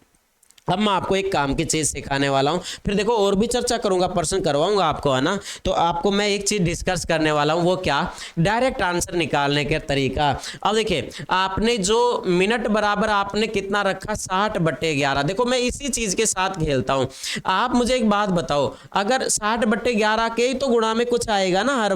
अब मैं आपको एक काम की चीज़ सिखाने वाला हूँ, फिर देखो और भी चर्चा करूंगा, प्रश्न करवाऊंगा आपको, है ना। तो आपको मैं एक चीज़ डिस्कस करने वाला हूँ, वो क्या, डायरेक्ट आंसर निकालने का तरीका। अब देखिए, आपने जो मिनट बराबर आपने कितना रखा, 60/11। देखो मैं इसी चीज़ के साथ खेलता हूँ। आप मुझे एक बात बताओ, अगर 60/11 के ही तो गुणा में कुछ आएगा ना, हर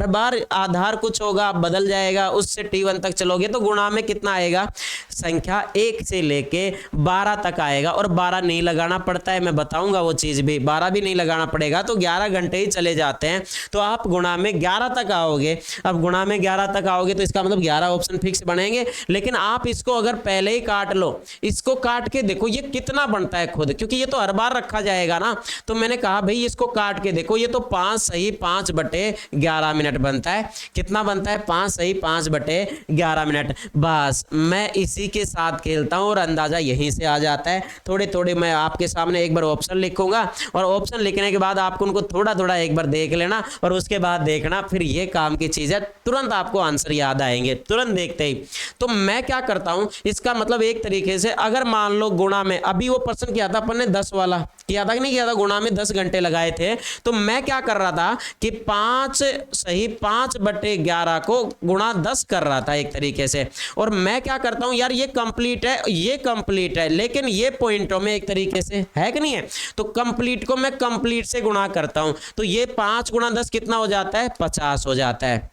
बार आधार कुछ होगा, बदल जाएगा, उससे T1 तक चलोगे तो गुणा में कितना आएगा, संख्या 1 से लेके 12 तक आएगा। और 12 नहीं लगाना पड़ता है, मैं बताऊंगा वो चीज़ भी, 12 भी नहीं लगाना पड़ेगा, तो 11 घंटे ही चले जाते हैं, तो आप गुणा में 11 तक आओगे। अब गुणा में 11 तक आओगे तो इसका मतलब 11 ऑप्शन फिक्स बनेंगे। लेकिन आप इसको अगर पहले ही काट लो, इसको काट के देखो ये कितना बनता है खुद, क्योंकि ये तो हर बार रखा जाएगा ना। तो मैंने कहा भाई इसको काट के देखो, ये तो 5 सही 5/11 मिनट बनता है। कितना बनता है, 5 सही 5/11 मिनट। बस मैं इसी के साथ खेलता हूं और अंदाजा यहीं से आ जाता है। थोड़े थोड़े मैं आपके सामने एक बार ऑप्शन लिखूंगा, और ऑप्शन लिखने के बाद आपको उनको थोड़ा थोड़ा एक बार देख लेना, और उसके बाद देखना फिर ये काम की चीज़ है, तुरंत आपको आंसर याद आएंगे, तुरंत देखते ही। तो मैं क्या करता हूं, इसका मतलब एक तरीके से, अगर मान लो गुणा में, अभी वो प्रश्न किया था अपन ने 10 वाला, किया था कि नहीं किया था, गुणा में 10 घंटे लगाए थे। तो मैं क्या कर रहा था कि 5 सही 5/11 को गुणा 10 कर रहा था एक तरीके से। और मैं क्या करता हूं यार, ये कंप्लीट है, ये कंप्लीट है, लेकिन ये पॉइंटों में एक तरीके से है कि नहीं है, तो कंप्लीट को मैं कंप्लीट से गुणा करता हूं, तो ये 5 गुणा 10 कितना हो जाता है, 50 हो जाता है।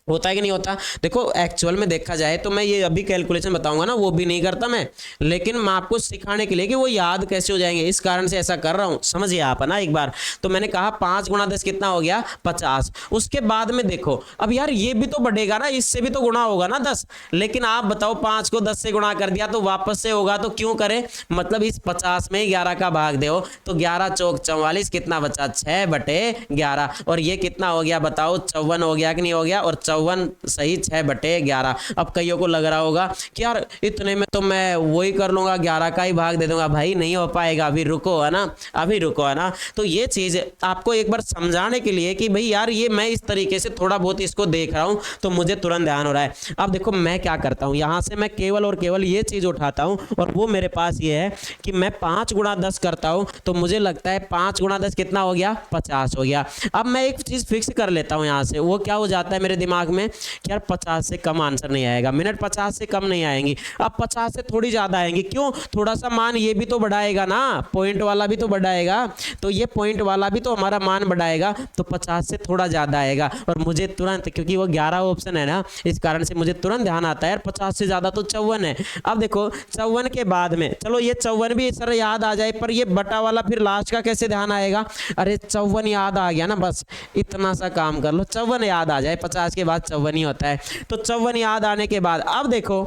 होता है कि नहीं होता। देखो एक्चुअल में देखा जाए तो मैं ये अभी कैलकुलेशन बताऊंगा ना, वो भी नहीं करता मैं, लेकिन मैं आपको सिखाने के लिए कि वो याद कैसे हो जाएंगे, इस कारण से ऐसा कर रहा हूं, समझिए आप, है ना। एक बार तो मैंने कहा 5 गुणा 10 कितना हो गया, 50। उसके बाद में देखो, अब यार ये भी तो बढ़ेगा ना, इससे भी तो गुणा होगा ना 10। लेकिन आप बताओ 5 को 10 से गुणा कर दिया तो वापस से होगा, तो क्यों करें, मतलब इस 50 में 11 का भाग दो, तो 11 चौक 44, कितना बचा, 6/11। और ये कितना हो गया बताओ, 54 हो गया कि नहीं हो गया, और 54 सही 6/11। अब कईयों को लग रहा होगा कि यार इतने में तो मैं वही कर लूंगा, 11 का ही भाग दे दूंगा। भाई नहीं हो पाएगा, अभी रुको, है ना, अभी रुको, है ना। तो ये चीज आपको एक बार समझाने के लिए कि भाई यार ये मैं इस तरीके से थोड़ा बहुत इसको देख रहा हूं, तो मुझे तुरंत ध्यान हो रहा है। अब देखो मैं क्या करता हूं, यहां से मैं केवल और केवल ये चीज उठाता हूं, और वो मेरे पास ये है कि मैं 5 गुणा 10 करता हूं, तो मुझे लगता है 5 गुणा 10 कितना हो गया, 50 हो गया। अब मैं एक चीज फिक्स कर लेता हूं यहां से, वो क्या हो जाता है मेरे दिमाग में कि यार 50 से कम आंसर नहीं आएगा, मिनट 50 से कम नहीं आएंगी। अब 50 से थोड़ी ज़्यादा आएंगी, क्यों, थोड़ा सा मान ये भी तो बढ़ाएगा ना, पॉइंट वाला भी तो बढ़ाएगा, तो ये पॉइंट वाला भी तो हमारा मान बढ़ाएगा, तो 50 से थोड़ा ज़्यादा आएगा। और मुझे तुरंत, क्योंकि वो 11 ऑप्शन है ना, इस कारण से मुझे तुरंत ध्यान आता है यार 50 से ज़्यादा तो 54 है। अब देखो 54 के बाद में, चलो ये 54 भी सर याद आ जाए, पर ये बटा वाला फिर लास्ट का कैसे ध्यान आएगा, अरे 54 याद आ गया ना, बस इतना सा काम कर लो, 54 याद आ जाए, 50 के बाद 54 ही होता है। तो 54 याद आने के बाद अब देखो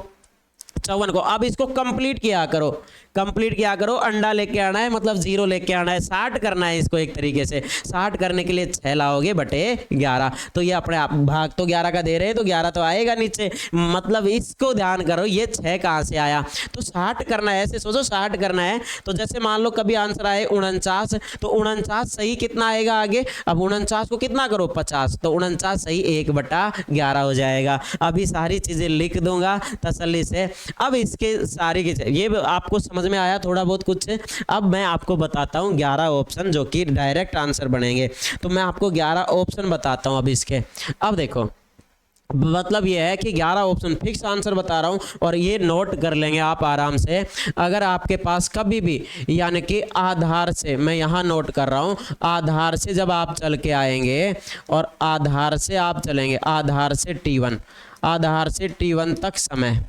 54 को, अब इसको कंप्लीट किया करो, कंप्लीट किया करो, अंडा लेके आना है, मतलब 0 लेके आना है, 60 करना है इसको एक तरीके से। 60 करने के लिए 6 लाओगे बटे 11, तो ये अपने आप भाग तो 11 का दे रहे हैं, तो 11 तो आएगा नीचे, मतलब इसको ध्यान करो, ये 6 कहाँ से आया, तो 60 करना है, ऐसे सोचो 60 करना है। तो जैसे मान लो कभी आंसर आए 49, तो 49 सही कितना आएगा आगे, अब 49 को कितना करो 50, तो 49 सही 1/11 हो जाएगा। अभी सारी चीजें लिख दूंगा तसल्ली से। अब इसके सारी ये आपको समझ में आया थोड़ा बहुत कुछ। अब मैं आपको बताता हूं 11 ऑप्शन जो कि डायरेक्ट आंसर बनेंगे, तो मैं आपको 11 ऑप्शन बताता हूं अब इसके। अब देखो मतलब ये है कि 11 ऑप्शन फिक्स आंसर बता रहा हूं, और ये नोट कर लेंगे आप आराम से। अगर आपके पास कभी भी, यानी कि आधार से, मैं यहाँ नोट कर रहा हूं, आधार से जब आप चल के आएंगे और आधार से आप चलेंगे, आधार से T1, आधार से T1 तक समय,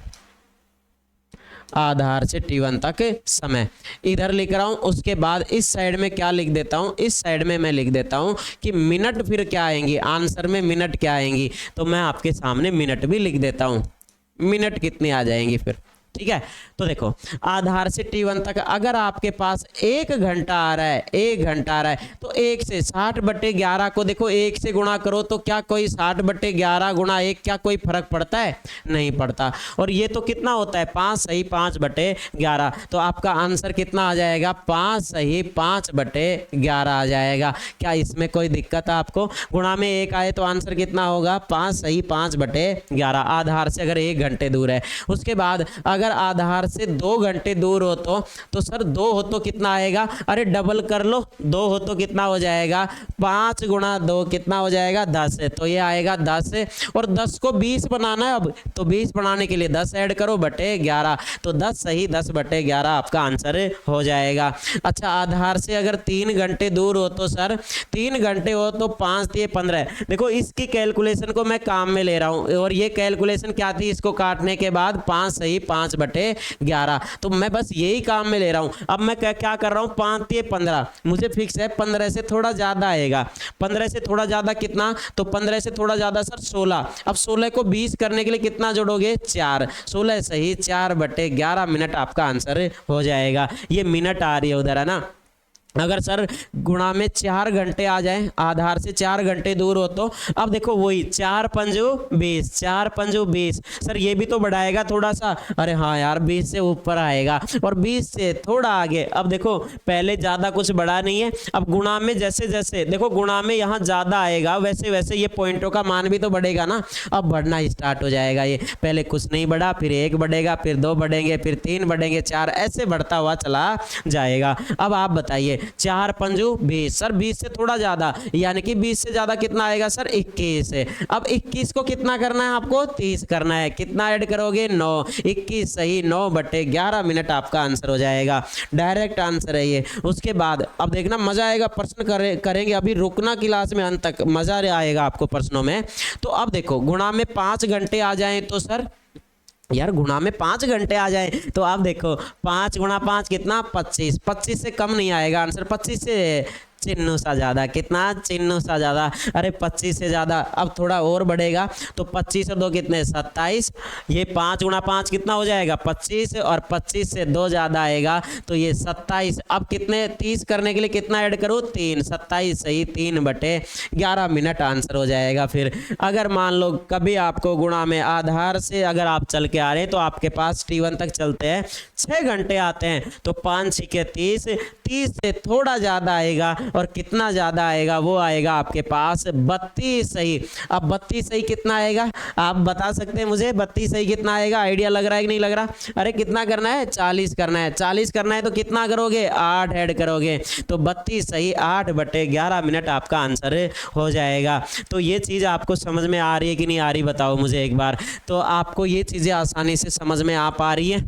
आधार से T1 तक समय इधर लिख रहा हूं। उसके बाद इस साइड में क्या लिख देता हूं, इस साइड में मैं लिख देता हूं कि मिनट फिर क्या आएंगी, आंसर में मिनट क्या आएंगी, तो मैं आपके सामने मिनट भी लिख देता हूं, मिनट कितनी आ जाएंगी फिर, ठीक है। तो देखो आधार से T1 तक अगर आपके पास 1 घंटा आ रहा है, 1 घंटा आ रहा है, तो 1 से 60/11 को देखो 1 से गुणा करो तो क्या कोई 60/11 गुणा 1 क्या कोई फर्क पड़ता है? नहीं पड़ता। और ये तो कितना होता है 5 सही 5/11। तो आपका आंसर कितना आ जाएगा? 5 सही 5/11 आ जाएगा। क्या इसमें कोई दिक्कत है आपको? गुणा में 1 आए तो आंसर कितना होगा? 5 सही 5/11। आधार से अगर 1 घंटे दूर है। उसके बाद अगर आधार से 2 घंटे दूर हो तो सर 2 हो तो कितना आएगा? अरे डबल कर लो, 2 हो तो कितना हो जाएगा? 5 गुणा 2 कितना हो जाएगा? 10 है। तो ये आएगा 10 है। और 10 को 20 बनाना है अब, तो 20 बनाने के लिए 10 ऐड करो बटे 11। तो 10 सही 10/11 आपका आंसर हो जाएगा। अच्छा आधार से अगर 3 घंटे दूर हो तो सर 3 घंटे हो तो 5 3 15। देखो इसकी कैलकुलेशन को मैं काम में ले रहा हूँ और ये कैलकुलेशन क्या थी? इसको काटने के बाद 5 सही 5/11। तो मैं बस यही काम में ले रहा हूँ। अब मैं क्या कर रहा हूँ? 5 3 15 मुझे फिक्स है, 15 से थोड़ा ज़्यादा आएगा। 15 से थोड़ा ज़्यादा कितना? तो 15 से थोड़ा ज़्यादा सर 16। अब 16 को 20 करने के लिए कितना जोड़ोगे? 4। 16 सही 4/11 मिनट आपका आंसर हो जाएगा। ये मिनट आ रही है उधर, है ना। अगर सर गुणा में 4 घंटे आ जाए, आधार से 4 घंटे दूर हो तो अब देखो वही 4 पंजू 20, 4 पंजू 20। सर ये भी तो बढ़ाएगा थोड़ा सा। अरे हाँ यार 20 से ऊपर आएगा और 20 से थोड़ा आगे। अब देखो पहले ज़्यादा कुछ बढ़ा नहीं है। अब गुणा में जैसे जैसे देखो गुणा में यहाँ ज़्यादा आएगा वैसे वैसे ये पॉइंटों का मान भी तो बढ़ेगा ना। अब बढ़ना स्टार्ट हो जाएगा। ये पहले कुछ नहीं बढ़ा, फिर 1 बढ़ेगा, फिर 2 बढ़ेंगे, फिर 3 बढ़ेंगे, 4 ऐसे बढ़ता हुआ चला जाएगा। अब आप बताइए 4 पंजू 20। सर 20 से थोड़ा ज्यादा, यानी कि 20 से ज्यादा कितना आएगा सर? 21 है। अब 21 को कितना करना है आपको? 30 करना है। कितना ऐड करोगे? 9। 21 सही 9/11 मिनट आपका आंसर हो जाएगा। डायरेक्ट आंसर है ये। उसके बाद अब देखना मजा आएगा, प्रश्न करेंगे अभी, रुकना क्लास में अंत तक, मजा आएगा आपको प्रश्नों में। तो अब देखो गुणा में 5 घंटे आ जाए तो सर यार गुणा में 5 घंटे आ जाए तो आप देखो 5 गुणा 5 कितना? 25। 25 से कम नहीं आएगा आंसर, 25 से चिन्ह सा ज़्यादा। कितना? चिन्ह सा ज़्यादा। अरे 25 से ज़्यादा। अब थोड़ा और बढ़ेगा तो 25 से 2 कितने? 27। ये 5 गुणा 5 कितना हो जाएगा? 25। और 25 से 2 ज़्यादा आएगा तो ये 27। अब कितने? 30 करने के लिए कितना ऐड करो? 3। 27 सही 3/11 मिनट आंसर हो जाएगा। फिर अगर मान लो कभी आपको गुणा में आधार से अगर आप चल के आ रहे हैं तो आपके पास T1 तक चलते हैं 6 घंटे आते हैं तो 5 6 30। 30 से थोड़ा ज़्यादा आएगा और कितना ज़्यादा आएगा? वो आएगा आपके पास 32 सही। अब 32 सही कितना आएगा? आप बता सकते हैं मुझे 32 सही कितना आएगा? आइडिया लग रहा है कि नहीं लग रहा? अरे कितना करना है? 40 करना है। 40 करना है तो कितना करोगे? 8 ऐड करोगे। तो 32 सही 8/11 मिनट आपका आंसर हो जाएगा। तो ये चीज़ आपको समझ में आ रही है कि नहीं आ रही बताओ मुझे एक बार। तो आपको ये चीज़ें आसानी से समझ में आ पा रही है?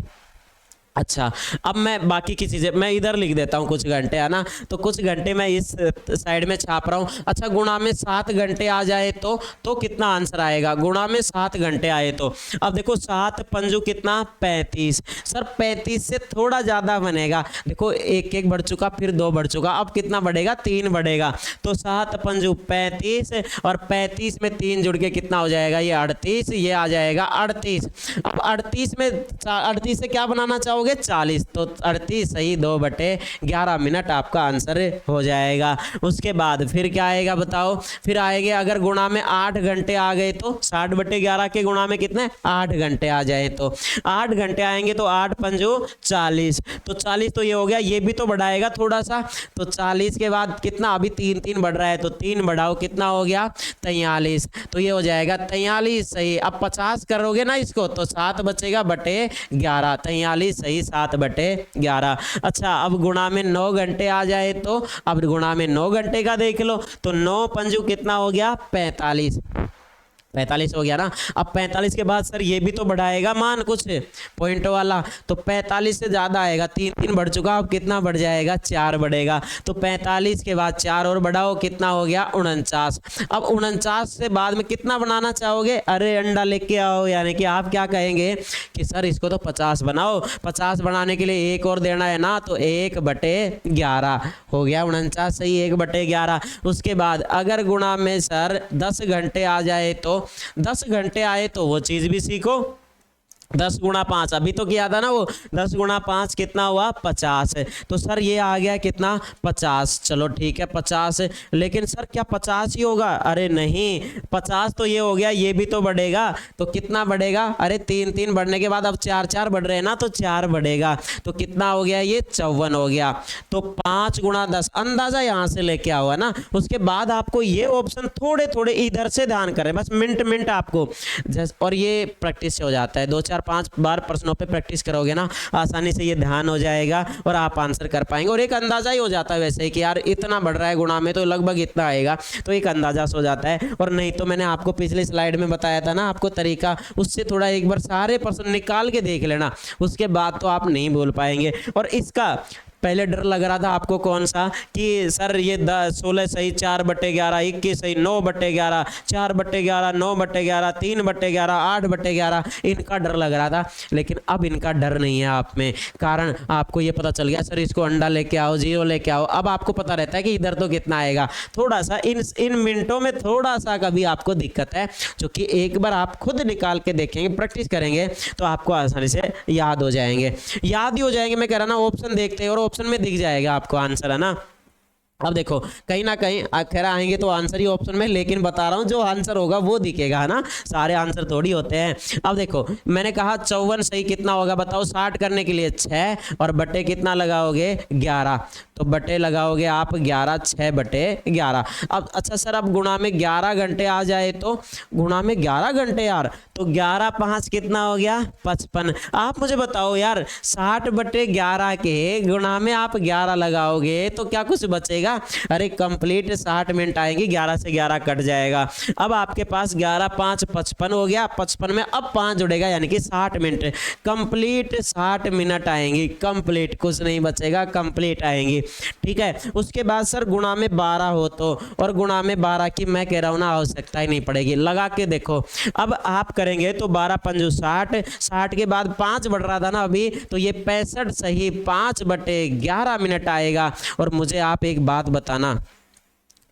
अच्छा अब मैं बाकी की चीज़ें मैं इधर लिख देता हूँ कुछ घंटे, है ना। तो कुछ घंटे मैं इस साइड में छाप रहा हूँ। अच्छा गुणा में 7 घंटे आ जाए तो कितना आंसर आएगा? गुणा में 7 घंटे आए तो अब देखो 7 पंजू कितना? 35। सर 35 से थोड़ा ज़्यादा बनेगा। देखो 1 1 बढ़ चुका, फिर 2 बढ़ चुका, अब कितना बढ़ेगा? 3 बढ़ेगा। तो 7 पंजू 35 और 35 में 3 जुड़ के कितना हो जाएगा? ये 38। ये आ जाएगा 38। अब 38 से क्या बनाना चाहोगे? 40। तो 38 सही 2/11 मिनट आपका आंसर हो जाएगा। उसके बाद फिर क्या आएगा बताओ? फिर आएंगे अगर गुणा में 8 घंटे आ गए तो 60/11 के गुणा में कितने? 8 घंटे आ जाए तो 8 घंटे आएंगे तो 8 पंजो 40। तो 40 तो ये हो गया, ये भी तो बढ़ाएगा थोड़ा सा। तो 40 के बाद कितना? अभी 3 3 बढ़ रहा है तो 3 बढ़ाओ कितना हो गया? 43। तो ये हो जाएगा 43 सही। अब 50 करोगे ना इसको तो 7 बचेगा बटे 11। 43 सही 7/11। अच्छा अब गुणा में 9 घंटे आ जाए तो अब गुणा में 9 घंटे का देख लो तो 9 पंजू कितना हो गया? 45। 45 हो गया ना। अब 45 के बाद सर ये भी तो बढ़ाएगा मान कुछ पॉइंट वाला। तो 45 से ज़्यादा आएगा, 3 3 बढ़ चुका, अब कितना बढ़ जाएगा? 4 बढ़ेगा। तो 45 के बाद 4 और बढ़ाओ कितना हो गया? 49। अब 49 से बाद में कितना बनाना चाहोगे? अरे अंडा लेके आओ, यानी कि आप क्या कहेंगे कि सर इसको तो 50 बनाओ। 50 बनाने के लिए 1 और देना है ना, तो 1/11 हो गया 49 सही 1/11। उसके बाद अगर गुणा में सर 10 घंटे आ जाए तो 10 घंटे आए तो वो चीज़ भी सीखो। 10 गुणा 5 अभी तो किया था ना वो, 10 गुणा 5 कितना हुआ 50 है। तो सर ये आ गया कितना 50। चलो ठीक है 50 है, लेकिन सर क्या 50 ही होगा? अरे नहीं, 50 तो ये हो गया, ये भी तो बढ़ेगा। तो कितना बढ़ेगा? अरे 3 3 बढ़ने के बाद अब 4 4 बढ़ रहे हैं ना, तो 4 बढ़ेगा। तो कितना हो गया? ये 54 हो गया। तो 5 गुणा 10 अंदाजा यहाँ से लेके आओ है ना। उसके बाद आपको ये ऑप्शन थोड़े थोड़े इधर से ध्यान करें, बस मिनट मिनट आपको और ये प्रैक्टिस से हो जाता है। 2 4 5 बार प्रश्नों पे प्रैक्टिस करोगे ना, आसानी से ये ध्यान हो जाएगा और आप आंसर कर पाएंगे। और एक अंदाजा ही हो जाता है वैसे ही कि यार इतना बढ़ रहा है गुणा में, तो लगभग इतना आएगा, तो एक अंदाजा हो जाता है। और नहीं तो मैंने आपको पिछली स्लाइड में बताया था ना आपको तरीका, उससे थोड़ा एक बार सारे प्रश्न निकाल के देख लेना, उसके बाद तो आप नहीं बोल पाएंगे। और इसका पहले डर लग रहा था आपको कौन सा, कि सर ये 16 सही 4/11, 21 सही 9/11, 4/11, 9/11, 3/11, 8/11, इनका डर लग रहा था। लेकिन अब इनका डर नहीं है आप में, कारण आपको ये पता चल गया सर इसको अंडा लेके आओ, 0 लेके आओ। अब आपको पता रहता है कि इधर तो कितना आएगा। थोड़ा सा इन मिनटों में थोड़ा सा कभी आपको दिक्कत है, क्योंकि एक बार आप खुद निकाल के देखेंगे, प्रैक्टिस करेंगे, तो आपको आसानी से याद हो जाएंगे। याद ही हो जाएंगे, मैं कह रहा ना, ऑप्शन देखते हैं और ऑप्शन में दिख जाएगा आपको आंसर, है ना। अब देखो कहीं ना कहीं खैर आएंगे तो आंसर ही ऑप्शन में, लेकिन बता रहा हूँ जो आंसर होगा वो दिखेगा, है ना, सारे आंसर थोड़ी होते हैं। अब देखो मैंने कहा 54 सही कितना होगा बताओ, 60 करने के लिए 6 और बटे कितना लगाओगे 11, तो बटे लगाओगे आप 11, 6/11। अब अच्छा सर अब गुणा में 11 घंटे आ जाए तो, गुणा में 11 घंटे यार, तो 11 5 कितना हो गया 55। आप मुझे बताओ यार 60/11 के गुणा में आप 11 लगाओगे तो क्या कुछ बचेगा? अरे कंप्लीट 60 मिनट आएंगे, 11 से 11 कट जाएगा। अब आपके पास 11 5 55 हो गया, 55 में अब 5 जुड़ेगा यानी कि 60 मिनट, कंप्लीट 60 मिनट आएंगी, कंप्लीट, कुछ नहीं बचेगा, कंप्लीट आएंगी। ठीक है, उसके बाद सर गुणा में 12 हो तो, और गुणा में 12 की मैं कह रहा हूं ना आवश्यकता ही नहीं पड़ेगी, लगा के देखो। अब आप करेंगे तो 12 पंजू 60, 60 के बाद 5 बढ़ रहा था ना अभी, तो ये 65 सही 5/11 मिनट आएगा। और मुझे आप एक बात बताना,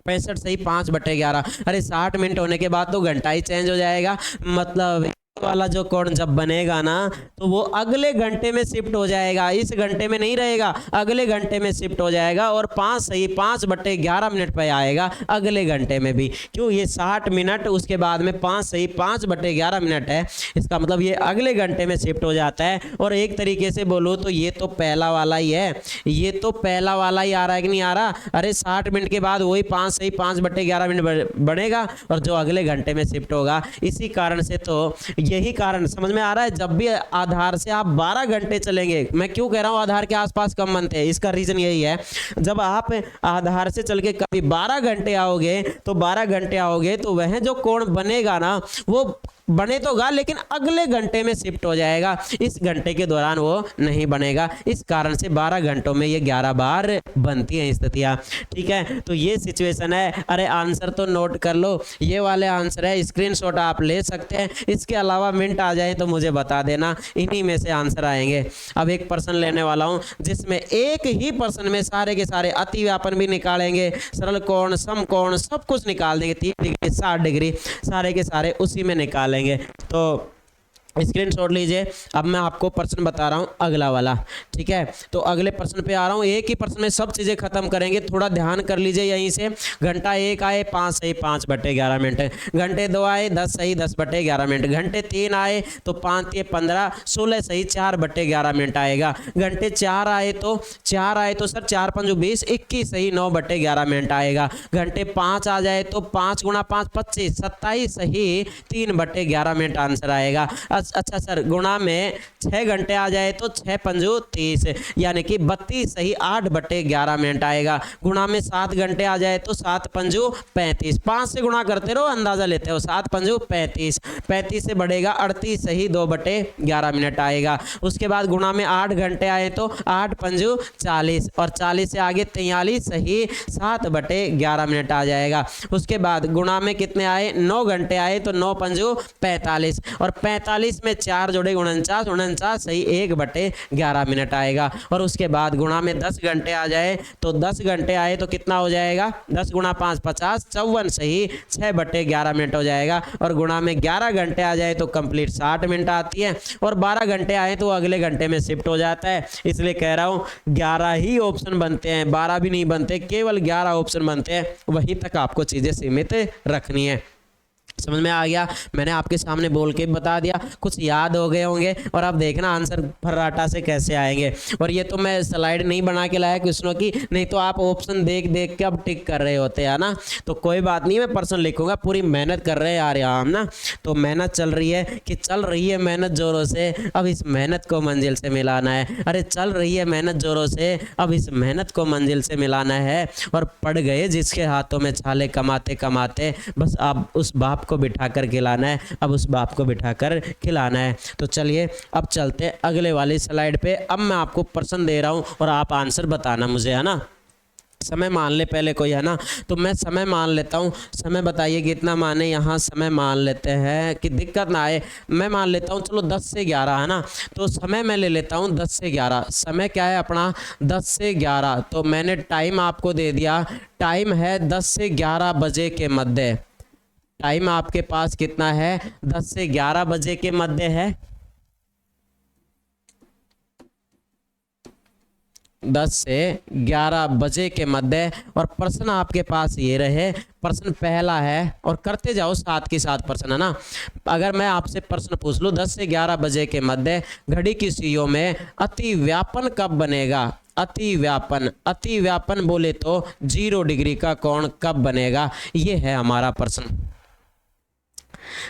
65 सही 5/11, अरे 60 मिनट होने के बाद तो घंटा ही चेंज हो जाएगा, मतलब वाला जो कोण जब बनेगा ना तो वो अगले घंटे में शिफ्ट हो जाएगा, इस घंटे में नहीं रहेगा, अगले घंटे में शिफ्ट हो जाएगा। और 5 सही 5/11 मिनट पे आएगा अगले घंटे में भी, क्यों, ये 60 मिनट उसके बाद में 5 सही 5/11 मिनट है, इसका मतलब ये अगले घंटे में शिफ्ट हो जाता है। और एक तरीके से बोलो तो ये तो पहला वाला ही है, ये तो पहला वाला ही आ रहा है कि नहीं आ रहा? अरे 60 मिनट के बाद वही 5 सही 5/11 मिनट बनेगा और जो अगले घंटे में शिफ्ट होगा। इसी कारण से तो यही कारण समझ में आ रहा है, जब भी आधार से आप 12 घंटे चलेंगे, मैं क्यों कह रहा हूं आधार के आसपास कम बनते हैं, इसका रीजन यही है, जब आप आधार से चल के कभी 12 घंटे आओगे तो 12 घंटे आओगे तो वह जो कोण बनेगा ना वो बने तो गा, लेकिन अगले घंटे में शिफ्ट हो जाएगा, इस घंटे के दौरान वो नहीं बनेगा। इस कारण से 12 घंटों में ये 11 बार बनती हैं स्थितियां। ठीक है, तो ये सिचुएशन है। अरे आंसर तो नोट कर लो, ये वाले आंसर है, स्क्रीनशॉट आप ले सकते हैं। इसके अलावा मिनट आ जाए तो मुझे बता देना, इन्हीं में से आंसर आएंगे। अब एक प्रश्न लेने वाला हूं जिसमें एक ही प्रश्न में सारे के सारे अतिव्यापन भी निकालेंगे, सरल कोण, समकोण, सब कुछ निकाल देंगे, 30 डिग्री 60 डिग्री सारे के सारे उसी में निकालेंगे। तो स्क्रीनशॉट लीजिए। अब मैं आपको प्रश्न बता रहा हूं अगला वाला। ठीक है, तो अगले प्रश्न पे आ रहा हूं, एक ही प्रश्न में सब चीजें खत्म करेंगे, थोड़ा ध्यान कर लीजिए यहीं से। घंटा 1 आए 5 सही 5/11 मिनट, घंटे 2 आए 10 सही 10/11 मिनट, घंटे 3 आए तो 5 3 15 16 सही 4/11 मिनट आएगा। घंटे 4 आए तो सर 4 5 20 21 सही 9/11 मिनट आएगा। घंटे 5 आ जाए तो 5 गुणा 5 25 27 सही 3/11 मिनट आंसर आएगा। अच्छा सर गुणा में 6 घंटे आ जाए तो 6 पंजू 30 यानी कि 32 सही 8/11 मिनट आएगा। गुणा में 7 घंटे आ जाए तो 7 पंजू 35, 5 से गुणा करते रहो अंदाजा लेते हो, 7 पंजू 35, 35 से बढ़ेगा 38 सही 2/11 मिनट आएगा। उसके बाद गुणा में 8 घंटे आए तो 8 पंजू 40 और 40 से आगे 43 सही 7/11 मिनट आ जाएगा। उसके बाद गुणा में कितने आए 9 घंटे आए तो 9 पंजू 45 और 45 इसमें 4 जोड़े 49, 49 सही 1/11 मिनट आएगा। और उसके बाद गुणा में 10 घंटे आ जाए तो 10 घंटे आए तो कितना हो जाएगा, 10 गुणा 5 50, 54 सही 6/11 मिनट हो जाएगा। और गुणा में 11 घंटे आ जाए तो कंप्लीट 60 मिनट आती है। और 12 घंटे आए तो अगले घंटे में शिफ्ट हो जाता है। इसलिए कह रहा हूँ 11 ही ऑप्शन बनते हैं, 12 भी नहीं बनते, केवल 11 ऑप्शन बनते हैं। वहीं तक आपको चीज़ें सीमित रखनी है। समझ में आ गया? मैंने आपके सामने बोल के बता दिया, कुछ याद हो गए होंगे। और अब देखना आंसर फर्राटा से कैसे आएंगे। और ये तो मैं स्लाइड नहीं बना के लाया क्वेश्चनों की, नहीं तो आप ऑप्शन देख देख के अब टिक कर रहे होते हैं ना। तो कोई बात नहीं, मैं पर्सन लिखूंगा, पूरी मेहनत कर रहे हैं यार यहाँ हम ना। तो मेहनत चल रही है कि चल रही है मेहनत जोरों से, अब इस मेहनत को मंजिल से मिलाना है। अरे चल रही है मेहनत जोरों से, अब इस मेहनत को मंजिल से मिलाना है। और पड़ गए जिसके हाथों में छाले कमाते कमाते, बस अब उस बाप को बिठाकर खिलाना है, अब उस बाप को बिठाकर खिलाना है। तो चलिए अब चलते हैं अगले वाली स्लाइड पे। अब मैं आपको प्रश्न दे रहा हूं और आप आंसर बताना मुझे, है ना। समय मान ले पहले कोई, है ना। तो मैं समय मान लेता हूँ। समय बताइए कितना माने, यहाँ समय मान लेते हैं कि दिक्कत ना आए। मैं मान लेता हूँ चलो 10 से 11, है ना। तो समय मैं ले लेता हूँ 10 से 11। समय क्या है अपना 10 से 11। तो मैंने टाइम आपको दे दिया, टाइम है 10 से 11 बजे के मध्य। टाइम आपके पास कितना है, 10 से 11 बजे के मध्य है। 10 से 11 बजे के मध्य। और प्रश्न आपके पास ये रहे, प्रश्न पहला है, और करते जाओ साथ के साथ प्रश्न, है ना। अगर मैं आपसे प्रश्न पूछ लूँ 10 से 11 बजे के मध्य घड़ी की सुइयों में अति व्यापन कब बनेगा। अति व्यापन, अति व्यापन बोले तो 0 डिग्री का कोण कब बनेगा, ये है हमारा प्रश्न।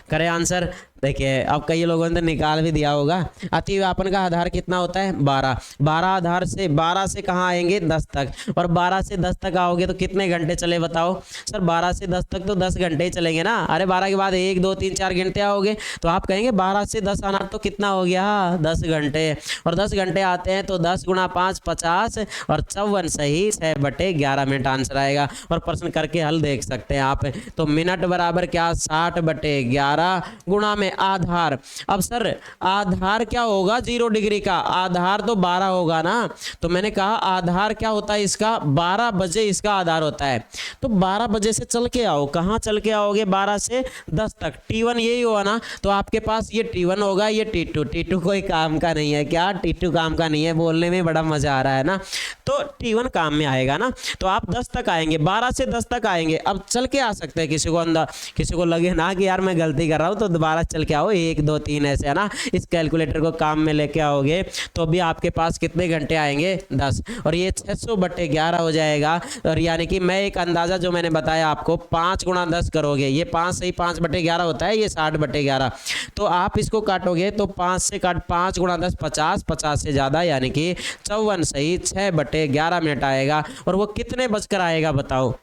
करें आंसर। देखिए अब कई लोगों ने निकाल भी दिया होगा। अति व्यापन का आधार कितना होता है 12। 12 आधार से 12 से कहाँ आएंगे 10 तक। और 12 से 10 तक आओगे तो कितने घंटे चले बताओ सर। 12 से 10 तक तो 10 घंटे ही चलेंगे ना। अरे 12 के बाद 1 2 3 4 घंटे आओगे तो आप कहेंगे 12 से 10 आना तो कितना हो गया 10 घंटे। और 10 घंटे आते हैं तो 10 गुणा 5 50 और 54 सही 6/11 मिनट आंसर आएगा। और प्रश्न करके हल देख सकते हैं आप। तो मिनट बराबर क्या 60/11 गुणा में आधार। अब सर आधार क्या होगा 0 डिग्री का, आधार तो 12 होगा ना। तो मैंने कहा आधार क्या होता है इसका 12 बजे इसका आधार होता है। तो 12 बजे से चल के आओ, कहाँ चल के आओगे 12 से 10 तक। T1 यही हुआ ना। तो आपके पास ये T1 होगा, ये T2। T2 कोई काम का नहीं है क्या, T2 काम का नहीं है, बोलने में बड़ा मजा आ रहा है ना। तो T1 काम में आएगा ना। तो आप 10 तक आएंगे, 12 से 10 तक आएंगे। अब चल के आ सकते हैं किसी को अंदर, किसी को लगे ना कि यार मैं गलती कर रहा हूँ तो दोबारा चल के आओ 1 2 3 ऐसे, है ना। इस कैलकुलेटर को काम में लेके आओगे तो भी आपके पास कितने घंटे आएंगे 10। और ये 600/11 हो जाएगा। और यानी कि मैं एक अंदाजा जो मैंने बताया आपको 5 गुणा 10 करोगे, ये 5 सही 5/11 होता है, ये 60/11। तो आप इसको काटोगे तो 5 से काट 5 गुणा 10 50, 50 से ज़्यादा यानी कि 54 सही 6/11 मिनट आएगा। और वो कितने बजकर आएगा बताओ।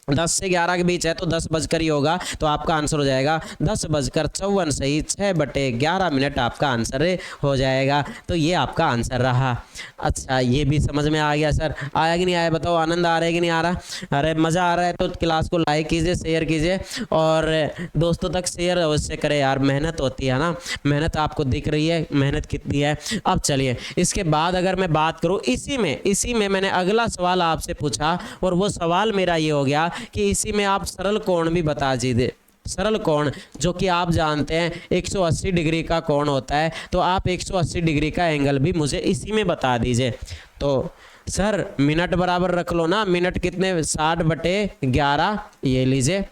10 से 11 के बीच है तो 10 बजकर ही होगा। तो आपका आंसर हो जाएगा 10:54 सही 6/11 मिनट आपका आंसर हो जाएगा। तो ये आपका आंसर रहा। अच्छा ये भी समझ में आ गया सर, आया कि नहीं आया बताओ। आनंद आ रहा है कि नहीं आ रहा। अरे मज़ा आ रहा है तो क्लास को लाइक कीजिए, शेयर कीजिए और दोस्तों तक शेयर अवश्य करें यार। मेहनत होती है ना, मेहनत आपको दिख रही है, मेहनत कितनी है। अब चलिए इसके बाद अगर मैं बात करूँ इसी में मैंने अगला सवाल आपसे पूछा और वो सवाल मेरा ये हो गया कि इसी में आप सरल कोण भी बता दीजिए। सरल कोण जो कि आप जानते हैं 180 डिग्री का कोण होता है। तो आप 180 डिग्री का एंगल भी मुझे इसी में बता दीजिए। तो सर मिनट बराबर रख लो ना, मिनट कितने 60/11 ये लीजिए।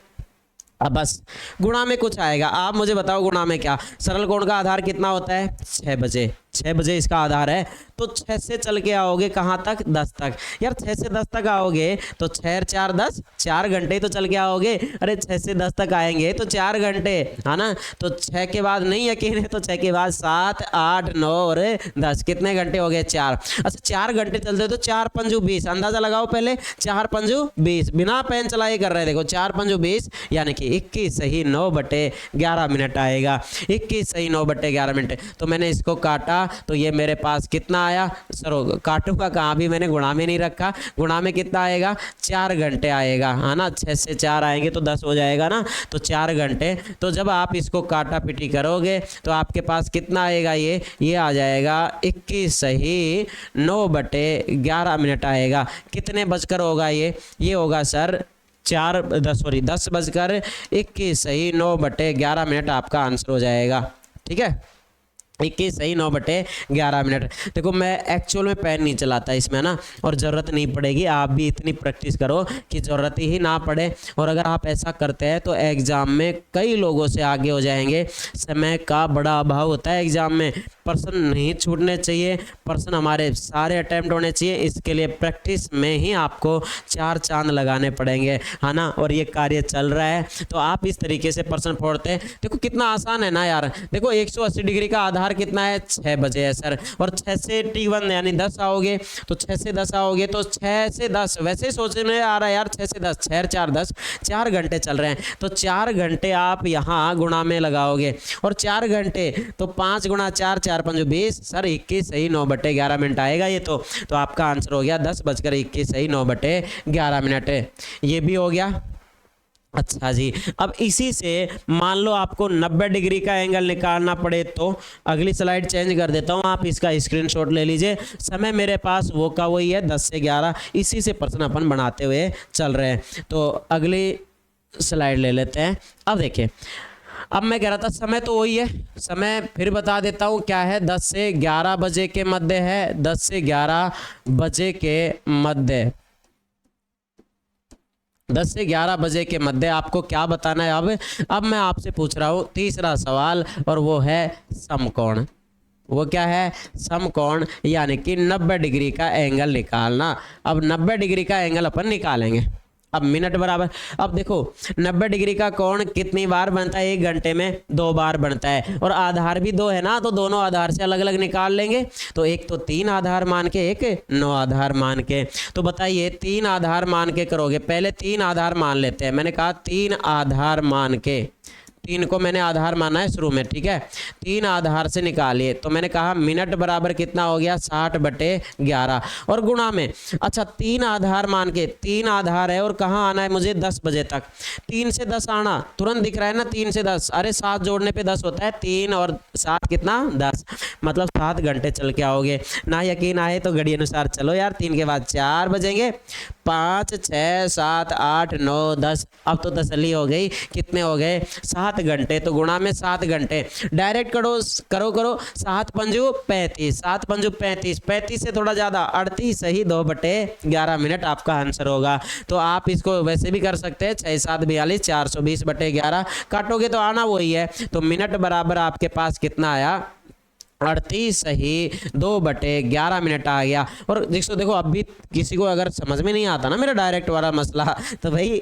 अब बस गुणा में कुछ आएगा, आप मुझे बताओ गुणा में क्या। सरल कोण का आधार कितना होता है 6 बजे, 6 बजे इसका आधार है। तो 6 से चल के आओगे कहाँ तक 10 तक। यार 6 से 10 तक आओगे तो 6 4 10 4 घंटे तो चल के आओगे। अरे 6 से 10 तक आएंगे तो 4 घंटे, है ना। तो 6 के बाद नहीं यकीन है तो 6 के बाद 7 8 9 और 10 कितने घंटे हो गए 4। अच्छा 4 घंटे चलते तो 4 पंजू 20, अंदाजा लगाओ पहले। 4 पंजू 20 बिना पेन चलाए कर रहे, देखो 4 पंजू 20 यानी कि 21 सही 9/11 मिनट आएगा। 21 सही 9/11 मिनट। तो मैंने इसको काटा करूँगा तो ये मेरे पास कितना आया, सर काटूंगा कहाँ भी, मैंने गुणा में नहीं रखा, गुणा में कितना आएगा 4 घंटे आएगा, है ना, 6 से 4 आएंगे तो 10 हो जाएगा ना, तो 4 घंटे। तो जब आप इसको काटा पिटी करोगे तो आपके पास कितना आएगा, ये आ जाएगा 21 सही 9/11 मिनट आएगा। कितने बजकर होगा ये होगा सर 10 बजकर 21 सही 9/11 मिनट आपका आंसर हो जाएगा। ठीक है, 21 सही 9/11 मिनट। देखो मैं एक्चुअल में पेन नहीं चलाता इसमें ना, और ज़रूरत नहीं पड़ेगी, आप भी इतनी प्रैक्टिस करो कि ज़रूरत ही ना पड़े। और अगर आप ऐसा करते हैं तो एग्ज़ाम में कई लोगों से आगे हो जाएंगे। समय का बड़ा अभाव होता है एग्ज़ाम में, प्रश्न नहीं छूटने चाहिए, प्रश्न हमारे सारे अटैम्प्ट होने चाहिए। इसके लिए प्रैक्टिस में ही आपको 4 चांद लगाने पड़ेंगे, है ना। और ये कार्य चल रहा है तो आप इस तरीके से प्रश्न फोड़ते हैं। देखो कितना आसान है ना यार। देखो 180 डिग्री का आधार कितना है, 6 बजे है सर, और 6 से T1 यानी 10 आओगे तो 6 से 10 आओगे तो 6 से 10, वैसे ही सोचने आ रहा है यार 6 से 10, 6 4 10, 4 घंटे चल रहे हैं तो 4 घंटे आप यहाँ गुणा में लगाओगे, और 4 घंटे तो 5 गुणा 4, 4 5 20, सर 21 सही 9/11 मिनट आएगा ये तो आपका आंसर हो गया 10:21 सही 9/11 मिनट। ये भी हो गया। अच्छा जी, अब इसी से मान लो आपको 90 डिग्री का एंगल निकालना पड़े तो अगली स्लाइड चेंज कर देता हूँ, आप इसका स्क्रीनशॉट ले लीजिए। समय मेरे पास वो का वही है 10 से 11, इसी से प्रश्न अपन बनाते हुए चल रहे हैं। तो अगली स्लाइड ले लेते हैं। अब देखिए, अब मैं कह रहा था समय तो वही है, समय फिर बता देता हूँ क्या है, 10 से 11 बजे के मध्य है, 10 से 11 बजे के मध्य, 10 से 11 बजे के मध्य आपको क्या बताना है। अब मैं आपसे पूछ रहा हूँ तीसरा सवाल, और वो है समकोण। वो क्या है, समकोण, यानी कि 90 डिग्री का एंगल निकालना। अब 90 डिग्री का एंगल अपन निकालेंगे। अब मिनट बराबर, अब देखो 90 डिग्री का कोण कितनी बार बनता है, 1 घंटे में 2 बार बनता है, और आधार भी 2 है ना, तो दोनों आधार से अलग अलग निकाल लेंगे। तो एक तो 3 आधार मान के, एक 9 आधार मान के। तो बताइए 3 आधार मान के करोगे, पहले 3 आधार मान लेते हैं। मैंने कहा 3 आधार मान के, 3 को मैंने आधार माना है शुरू में, ठीक है। 3 आधार से निकालिए, तो मैंने कहा मिनट बराबर कितना हो गया 60/11, और गुणा में, अच्छा 3 आधार मान के, 3 आधार है और कहाँ आना है मुझे 10 बजे तक। 3 से 10 आना तुरंत दिख रहा है ना, 3 से 10, अरे 7 जोड़ने पे 10 होता है, 3 और 7 कितना 10, मतलब 7 घंटे चल के आओगे। ना यकीन आए तो घड़ी अनुसार चलो यार, 3 के बाद 4 बजेंगे, 5 6 7 8 9 10, अब तो तसल्ली हो गई, कितने हो गए 7 घंटे। तो गुणा में 7 घंटे, डायरेक्ट करो 7 पंजू 35, 7 पंजू 35, 35 से थोड़ा ज़्यादा 38 सही 2/11 मिनट आपका आंसर होगा। तो आप इसको वैसे भी कर सकते हैं, 6 7 42, 420/11 काटोगे तो आना वही है। तो मिनट बराबर आपके पास कितना आया 38 सही 2/11 मिनट आ गया। और देखो अब भी किसी को अगर समझ में नहीं आता ना मेरा डायरेक्ट वाला मसला, तो भाई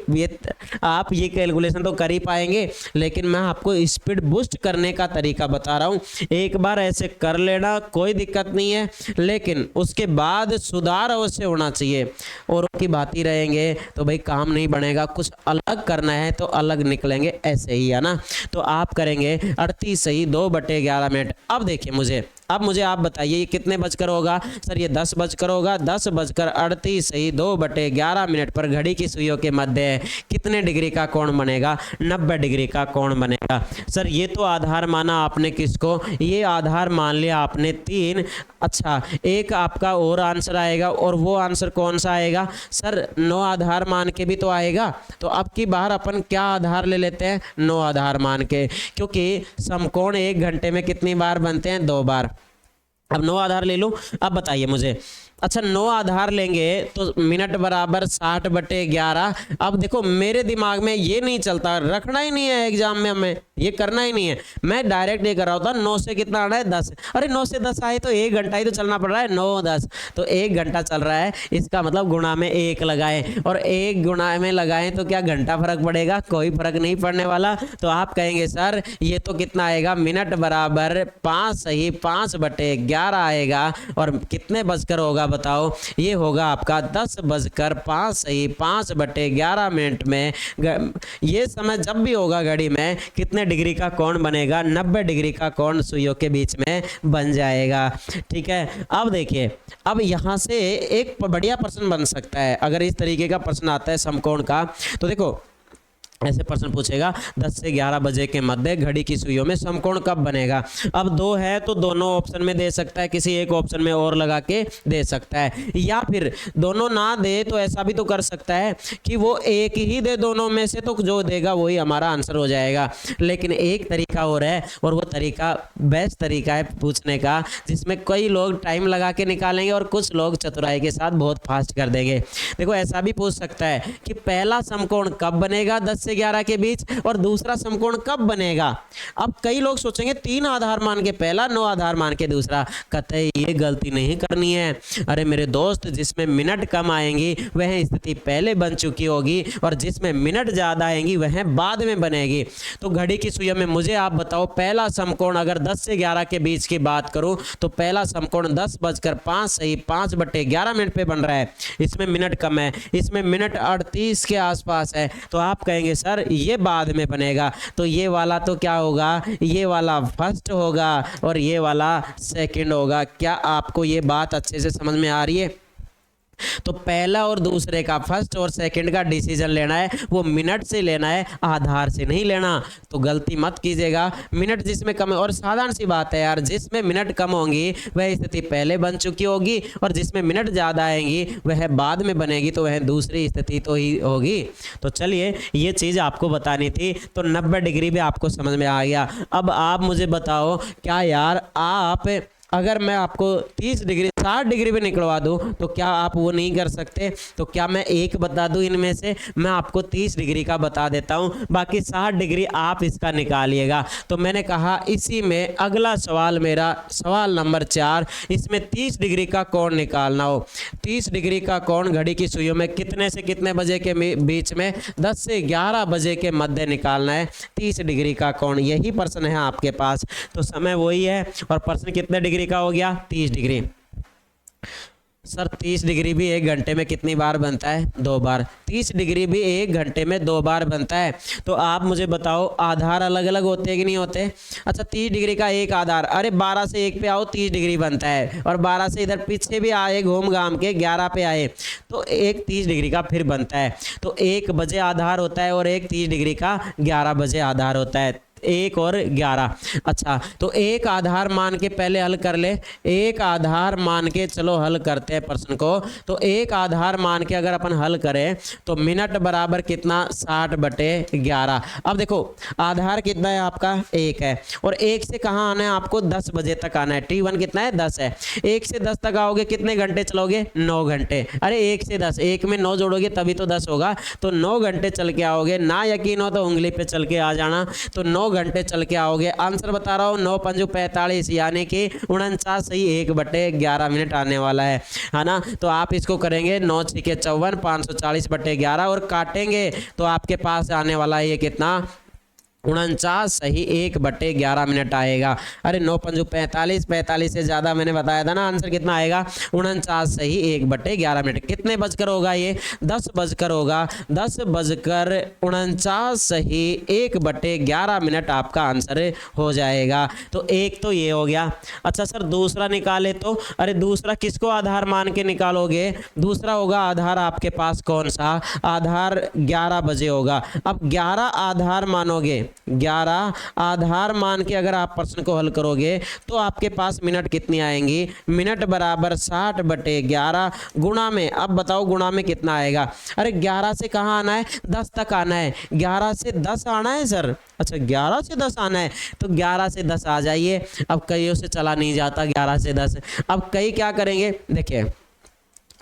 आप ये कैलकुलेशन तो कर ही पाएंगे, लेकिन मैं आपको स्पीड बूस्ट करने का तरीका बता रहा हूँ। एक बार ऐसे कर लेना कोई दिक्कत नहीं है, लेकिन उसके बाद सुधार अवश्य होना चाहिए। और की भांति रहेंगे तो भाई काम नहीं बनेगा, कुछ अलग करना है तो अलग निकलेंगे, ऐसे ही है ना। तो आप करेंगे 38 सही 2/11 मिनट। अब देखिए अब मुझे आप बताइए ये कितने बजकर होगा, सर ये 10 बजकर होगा, 10:38 सही 2/11 मिनट पर घड़ी की सुइयों के मध्य कितने डिग्री का कोण बनेगा, 90 डिग्री का कोण बनेगा। सर ये तो आधार माना आपने किसको, ये आधार मान लिया आपने 3। अच्छा एक आपका और आंसर आएगा, और वो आंसर कौन सा आएगा, सर 9 आधार मान के भी तो आएगा। तो अब की बार अपन क्या आधार ले लेते हैं, 9 आधार मान के, क्योंकि समकोण 1 घंटे में कितनी बार बनते हैं, 2 बार। अब 9 आधार ले लूं। अब बताइए मुझे, अच्छा 9 आधार लेंगे तो मिनट बराबर 60/11। अब देखो मेरे दिमाग में ये नहीं चलता, रखना ही नहीं है एग्जाम में, हमें ये करना ही नहीं है। मैं डायरेक्ट ये कर रहा होता 9 से कितना आना है 10, अरे 9 से 10 आए तो 1 घंटा ही तो चलना पड़ रहा है, 9 10 तो 1 घंटा चल रहा है, इसका मतलब गुणा में 1 लगाएं, और 1 गुणा में लगाएं तो क्या घंटा फर्क पड़ेगा, कोई फर्क नहीं पड़ने वाला। तो आप कहेंगे सर ये तो कितना आएगा, मिनट बराबर 5 सही 5/11 आएगा, और कितने बजकर होगा बताओ, ये होगा आपका 10:05 सही 5/11 में। ये समय जब भी होगा घड़ी में कितने डिग्री का कोण बनेगा, 90 डिग्री का कोण सुइयों के बीच में बन जाएगा। ठीक है, अब देखिए, अब यहाँ से एक बढ़िया प्रश्न बन सकता है अगर इस तरीके का प्रश्न आता है समकोण का। तो देखो ऐसे प्रश्न पूछेगा 10 से 11 बजे के मध्य घड़ी की सुइयों में समकोण कब बनेगा। अब दो है तो दोनों ऑप्शन में दे सकता है, किसी एक ऑप्शन में और लगा के दे सकता है, या फिर दोनों ना दे तो ऐसा भी तो कर सकता है कि वो एक ही दे दोनों में से, तो जो देगा वही हमारा आंसर हो जाएगा। लेकिन एक तरीका और है, और वो तरीका बेस्ट तरीका है पूछने का, जिसमें कई लोग टाइम लगा के निकालेंगे और कुछ लोग चतुराई के साथ बहुत फास्ट कर देंगे। देखो ऐसा भी पूछ सकता है कि पहला समकोण कब बनेगा 10 से 11 के बीच, और दूसरा समकोण कब बनेगा। अब कई लोग सोचेंगे 3 आधार मान के पहला, 9 आधार मान के दूसरा। कतई ये गलती नहीं करनी है। अरे मेरे दोस्त, जिसमें मिनट कम आएंगी वह स्थिति पहले बन चुकी होगी, और जिसमें मिनट ज़्यादा आएंगी वह बाद में बनेगी। तो घड़ी की सुइयों में मुझे आप बताओ, पहला समकोण अगर 10 से 11 के बीच की बात करूं तो पहला समकोण 10:05 सही 5/11 पे बन रहा है। इसमें मिनट कम है, इसमें मिनट 38 के आसपास है। तो आप कहेंगे सर ये बाद में बनेगा, तो ये वाला तो क्या होगा, ये वाला फर्स्ट होगा और ये वाला सेकंड होगा। क्या आपको ये बात अच्छे से समझ में आ रही है। तो पहला और दूसरे का, फर्स्ट और सेकंड का डिसीजन लेना है वो मिनट से लेना है, आधार से नहीं लेना। तो गलती मत कीजिएगा। मिनट जिसमें कम है, और साधारण सी बात है यार, जिसमें मिनट कम होंगी वह स्थिति पहले बन चुकी होगी, और जिसमें मिनट ज़्यादा आएंगी वह बाद में बनेगी, तो वह दूसरी स्थिति तो ही होगी। तो चलिए ये चीज़ आपको बतानी थी। तो 90 डिग्री भी आपको समझ में आ गया। अब आप मुझे बताओ, क्या यार आप, अगर मैं आपको 30 डिग्री 60 डिग्री पे निकलवा दूं तो क्या आप वो नहीं कर सकते। तो क्या मैं एक बता दूं इनमें से, मैं आपको 30 डिग्री का बता देता हूं, बाकी 60 डिग्री आप इसका निकालिएगा। तो मैंने कहा इसी में अगला सवाल मेरा सवाल नंबर 4, इसमें 30 डिग्री का कोण निकालना हो। 30 डिग्री का कोण घड़ी की सुइयों में कितने से कितने बजे के बीच में, 10 से 11 बजे के मध्य निकालना है 30 डिग्री का कोण। यही प्रश्न है आपके पास। तो समय वही है, और प्रश्न कितने डिग्री का हो गया, 30 डिग्री। सर 30 डिग्री भी 1 घंटे में कितनी बार बनता है, 2 बार। 30 डिग्री भी 1 घंटे में 2 बार बनता है। तो आप मुझे बताओ, आधार अलग अलग होते हैं कि नहीं होते। अच्छा 30 डिग्री का एक आधार, अरे 12 से 1 पे आओ 30 डिग्री बनता है, और 12 से इधर पीछे भी आए घूम घाम के 11 पे आए तो एक 30 डिग्री का फिर बनता है। तो 1 बजे आधार होता है और एक 30 डिग्री का 11 बजे आधार होता है, 1 और 11। अच्छा तो एक आधार मान के पहले हल कर ले, एक आधार मान के चलो हल करते हैं प्रश्न को। तो एक आधार मान के अगर अपन हल करें तो मिनट बराबर कितना, 60/11। अब देखो आधार कितना है आपका, 1 है, और 1 से कहाँ आना है आपको, 10 बजे तक आना है। T1 कितना है, 10 है। 1 से 10 तक आओगे कितने घंटे चलोगे, 9 घंटे। अरे 1 से 10, 1 में 9 जोड़ोगे तभी तो 10 होगा। तो 9 घंटे चल के आओगे, ना यकीन हो तो उंगली पे चल के आ जाना। तो 9 घंटे चल के आओगे। आंसर बता रहा हूँ 9×5 45, यानी कि 49 सही 1/11 मिनट आने वाला है ना। तो आप इसको करेंगे 9×6 = 54, 540/11 और काटेंगे तो आपके पास आने वाला है ये कितना, 49 सही 1/11 मिनट आएगा। अरे 9×5 45, 45 से ज़्यादा मैंने बताया था ना, आंसर कितना आएगा, 49 सही 1/11 मिनट। कितने बजकर होगा ये, 10 बजकर होगा, 10:49 सही 1/11 मिनट आपका आंसर हो जाएगा। तो एक तो ये हो गया। अच्छा सर दूसरा निकाले तो, अरे दूसरा किसको आधार मान के निकालोगे, दूसरा होगा आधार आपके पास कौन सा, आधार 11 बजे होगा। अब 11 आधार मानोगे, 11 आधार मान के अगर आप प्रश्न को हल करोगे तो आपके पास मिनट कितनी आएंगी, मिनट बराबर 60/11 गुणा में, अब बताओ गुणा में कितना आएगा। अरे 11 से कहाँ आना है, 10 तक आना है। 11 से 10 आना है सर, अच्छा 11 से 10 आना है, तो 11 से 10 आ जाइए। अब कईयों से चला नहीं जाता 11 से 10। अब कई क्या करेंगे, देखिए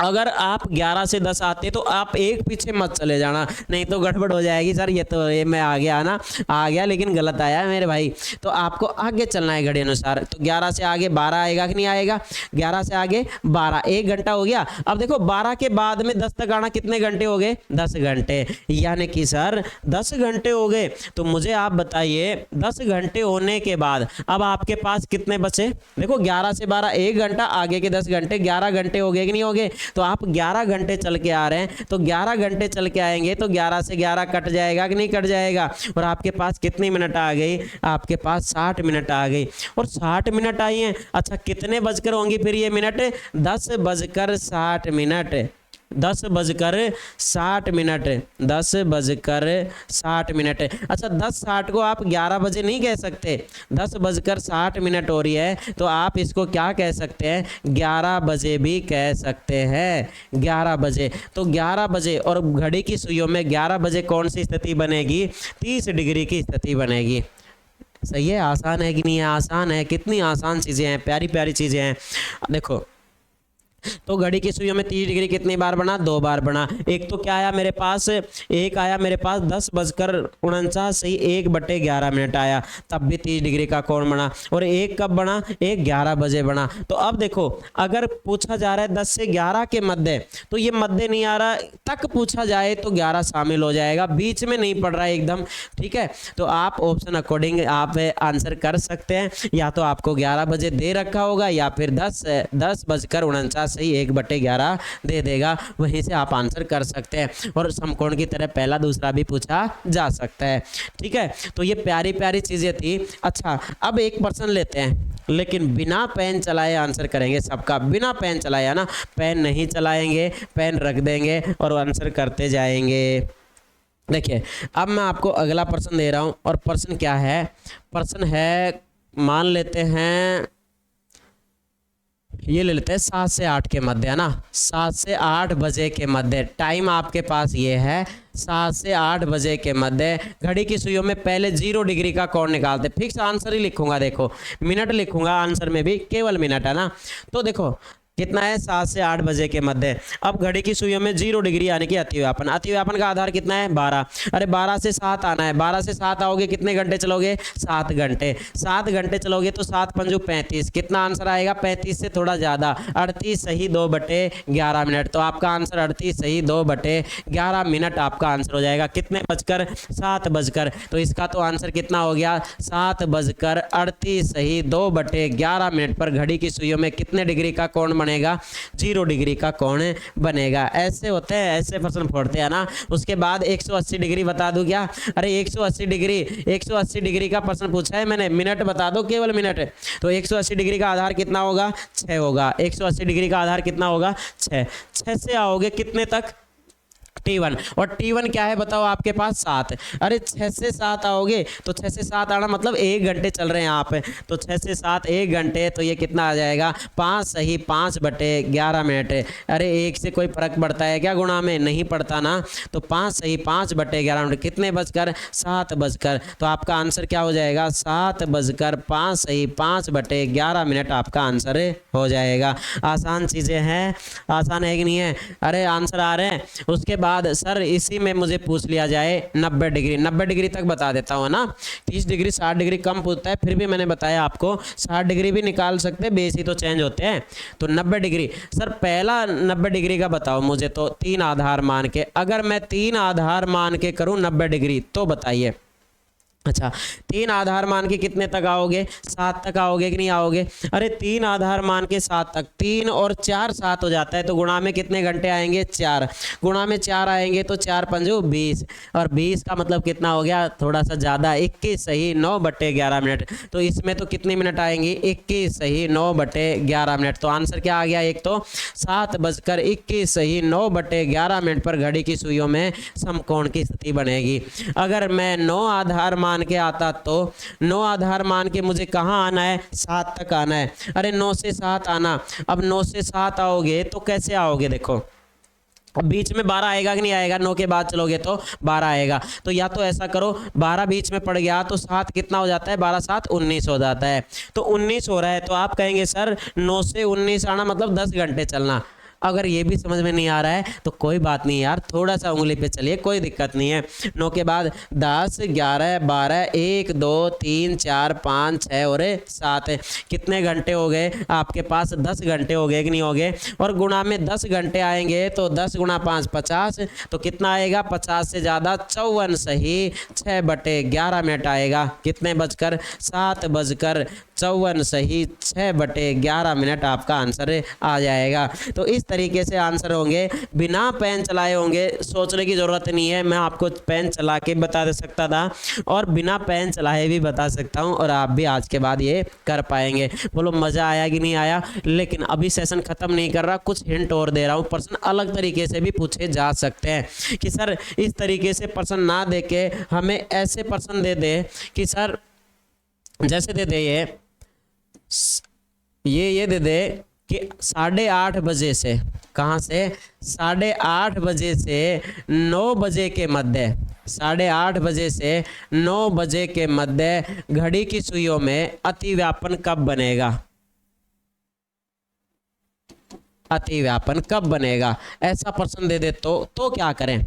अगर आप 11 से 10 आते तो आप एक पीछे मत चले जाना, नहीं तो गड़बड़ हो जाएगी। सर ये मैं आ गया ना, आ गया लेकिन गलत आया है मेरे भाई। तो आपको आगे चलना है घड़ी अनुसार। तो 11 से आगे 12 आएगा कि नहीं आएगा? 11 से आगे 12, 1 घंटा हो गया। अब देखो 12 के बाद में 10 तक आना कितने घंटे हो गए? 10 घंटे। यानी कि सर 10 घंटे हो गए। तो मुझे आप बताइए 10 घंटे होने के बाद अब आपके पास कितने बचे? देखो 11 से 12 1 घंटा, आगे के 10 घंटे 11 घंटे हो गए कि नहीं हो गए? तो आप 11 घंटे चल के आ रहे हैं, तो 11 घंटे चल के आएंगे तो 11 से 11 कट जाएगा कि नहीं कट जाएगा? और आपके पास कितनी मिनट आ गई? आपके पास 60 मिनट आ गई। और 60 मिनट आई हैं। अच्छा कितने बजकर होंगी फिर ये मिनट? 10:60। 10:60, 10:60। अच्छा 10:60 को आप 11 बजे नहीं कह सकते, 10:60 हो रही है तो आप इसको क्या कह सकते हैं? 11 बजे भी कह सकते हैं, 11 बजे। तो 11 बजे और घड़ी की सुइयों में 11 बजे कौन सी स्थिति बनेगी? 30 डिग्री की स्थिति बनेगी। सही है? आसान है कि नहीं है? आसान है। कितनी आसान चीज़ें हैं, प्यारी प्यारी चीज़ें हैं। देखो तो घड़ी की सुइयों में 30 डिग्री कितनी बार बना? 2 बार बना। एक तो क्या आया मेरे पास? एक आया मेरे पास 10:49 सही 1/11 आया, तब भी 30 डिग्री का कोण बना। और एक कब बना? एक 11 बजे बना। तो अब देखो अगर पूछा जा रहा है 10 से 11 के मध्य, तो ये मध्य नहीं आ रहा, तक पूछा जाए तो 11 शामिल हो जाएगा, बीच में नहीं पड़ रहा है एकदम। ठीक है, तो आप ऑप्शन अकॉर्डिंग आप आंसर कर सकते हैं। या तो आपको 11 बजे दे रखा होगा या फिर 10:49 सही 1/11 दे देगा, वहीं से आप आंसर कर सकते हैं। और समकोण की तरह पहला दूसरा भी पूछा जा सकता है। ठीक है, तो ये प्यारी प्यारी चीज़ें थी। अच्छा अब एक पर्सन लेते हैं, लेकिन बिना पेन चलाए आंसर करेंगे सबका, बिना पेन चलाए ना, पेन नहीं चलाएंगे, पेन रख देंगे और आंसर करते जाएंगे। देखिए अब मैं आपको अगला प्रश्न दे रहा हूँ, और प्रश्न क्या है? प्रश्न है, मान लेते हैं ये ले लेते हैं 7 से 8 के मध्य, है ना, 7 से 8 बजे के मध्य टाइम आपके पास ये है। 7 से 8 बजे के मध्य घड़ी की सुइयों में पहले 0 डिग्री का कोण निकालते। फिक्स आंसर ही लिखूंगा, देखो मिनट लिखूंगा आंसर में भी, केवल मिनट है ना। तो देखो कितना है? 7 से 8 बजे के मध्य। अब घड़ी की सुइयों में 0 डिग्री यानी कि अतिव्यापन, अतिव्यापन का आधार कितना है? 12। अरे 12 से 7 आना है, 12 से 7 आओगे कितने घंटे चलोगे? 7 घंटे। 7 घंटे चलोगे तो 7 पंजू 35, कितना आंसर आएगा? 35 से थोड़ा ज़्यादा, 38 सही 2/11 मिनट। तो आपका आंसर 38 सही 2/11 मिनट आपका आंसर हो जाएगा। कितने बजकर? 7 बजकर। तो इसका तो आंसर कितना हो गया? 7:38 सही 2/11 मिनट पर घड़ी की सुइयों में कितने डिग्री का कोण बनेगा? 0 डिग्री का कोण बनेगा। ऐसे होते हैं, ऐसे प्रश्न फोड़ते हैं ना। उसके बाद 180 डिग्री बता दूं क्या? अरे 180 डिग्री, 180 डिग्री का प्रश्न पूछा है मैंने, मिनट बता दो, केवल मिनट। तो 180 डिग्री का आधार कितना होगा? 6 होगा। 180 डिग्री का आधार कितना होगा? 6। 6 से आओगे कितने तक? T1। और T1 क्या है बताओ आपके पास? 7। अरे 6 से 7 आओगे तो 6 से 7 आना मतलब 1 घंटे चल रहे हैं आप, तो 6 से 7 1 घंटे, तो ये कितना आ जाएगा? 5 सही 5/11 मिनट। अरे 1 से कोई फर्क पड़ता है क्या गुणा में? नहीं पड़ता ना। तो 5 सही 5/11 मिनट। कितने बजकर? 7 बजकर। तो आपका आंसर क्या हो जाएगा? 7:05 सही 5/11 मिनट आपका आंसर हो जाएगा। आसान चीज़ें हैं, आसान है कि नहीं है? अरे आंसर आ रहे हैं। उसके बाद सर इसी में मुझे पूछ लिया जाए 90 डिग्री, 90 डिग्री तक बता देता हूँ ना। 30 डिग्री 60 डिग्री कम पूछता है, फिर भी मैंने बताया आपको 60 डिग्री भी निकाल सकते हैं, बेस ही तो चेंज होते हैं। तो 90 डिग्री सर पहला 90 डिग्री का बताओ मुझे, तो 3 आधार मान के, अगर मैं 3 आधार मान के करूँ 90 डिग्री तो बताइए। अच्छा 3 आधार मान के कितने तक आओगे? 7 तक आओगे कि नहीं आओगे? अरे 3 आधार मान के 7 तक, 3 और 4 7 हो जाता है, तो गुणा में कितने घंटे आएंगे? 4। गुणा में 4 आएंगे तो 4 पंजू 20, और 20 का मतलब कितना हो गया? थोड़ा सा ज़्यादा, 21 सही 9/11 मिनट। तो इसमें तो कितनी मिनट आएंगी? 21 सही 9/11 मिनट। तो आंसर क्या आ गया? एक तो 7:21 सही 9/11 मिनट पर घड़ी की सुइयों में समकोण की स्थिति बनेगी। अगर मैं 9 आधार मान के आता तो 9 आधार मान के मुझे कहाँ आना है? 7 तक आना है। अरे 9 से 7 आना, अब 9 से 7 आओगे तो कैसे आओगे? देखो अब बीच में 12 आएगा कि नहीं आएगा? 9 के बाद चलोगे तो 12 आएगा। तो या तो ऐसा करो 12 बीच में पड़ गया तो 7 कितना हो जाता है? 12 7 19 हो जाता है। तो 19 हो रहा है तो आप कहेंगे सर 9 से 19 आना मतलब 10 घंटे चलना। अगर ये भी समझ में नहीं आ रहा है तो कोई बात नहीं यार, थोड़ा सा उंगली पे चलिए, कोई दिक्कत नहीं है। 9 के बाद 10, 11, 12, 1, 2, 3, 4, 5, 6 और 7, कितने घंटे हो गए आपके पास? 10 घंटे हो गए कि नहीं हो गए? और गुणा में 10 घंटे आएंगे तो 10 गुणा 5 50, तो कितना आएगा? 50 से ज़्यादा 54 सही 6/11 मिनट आएगा। कितने बजकर? 7:54 सही 6/11 मिनट आपका आंसर आ जाएगा। तो इस तरीके से आंसर होंगे, बिना पेन चलाए होंगे, सोचने की ज़रूरत नहीं है। मैं आपको पेन चला के बता दे सकता था और बिना पेन चलाए भी बता सकता हूँ, और आप भी आज के बाद ये कर पाएंगे। बोलो मज़ा आया कि नहीं आया? लेकिन अभी सेशन ख़त्म नहीं कर रहा, कुछ हिंट और दे रहा हूँ। प्रश्न अलग तरीके से भी पूछे जा सकते हैं कि सर इस तरीके से प्रश्न ना दे के हमें ऐसे प्रश्न दे दे कि सर जैसे दे दे ये दे दे कि 8:30 बजे से, कहाँ से? 8:30 बजे से 9 बजे के मध्य, 8:30 बजे से 9 बजे के मध्य घड़ी की सुइयों में अतिव्यापन कब बनेगा? अतिव्यापन कब बनेगा? ऐसा प्रश्न दे दे तो क्या करें?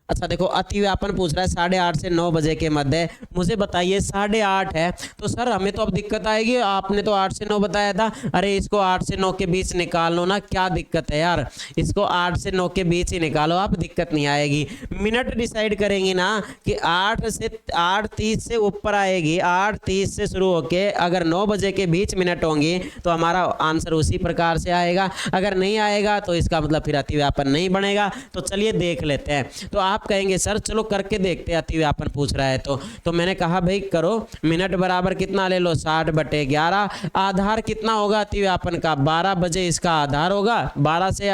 अच्छा देखो, अतिव्यापन पूछ रहा है 8:30 से 9 बजे के मध्य। मुझे बताइए 8:30 है तो सर हमें तो अब दिक्कत आएगी, आपने तो 8 से 9 बताया था। अरे इसको 8 से 9 के बीच निकाल लो ना, क्या दिक्कत है यार? इसको 8 से 9 के बीच ही निकालो आप, दिक्कत नहीं आएगी। मिनट डिसाइड करेंगी ना कि 8:30 से ऊपर आएगी, 8:30 से शुरू होके अगर 9 बजे के बीच मिनट होंगी तो हमारा आंसर उसी प्रकार से आएगा। अगर नहीं आएगा तो इसका मतलब फिर अतिव्यापन नहीं बनेगा। तो चलिए देख लेते हैं। तो आप कहेंगे सर चलो करके देखते हैं, अतिव्यापन पूछ रहा है तो मैंने कहा भाई करो। मिनट बराबर कितना ले लो? 60/11। आधार कितना होगा अतिव्यापन का? 12 बजे इसका आधार होगा। 12 से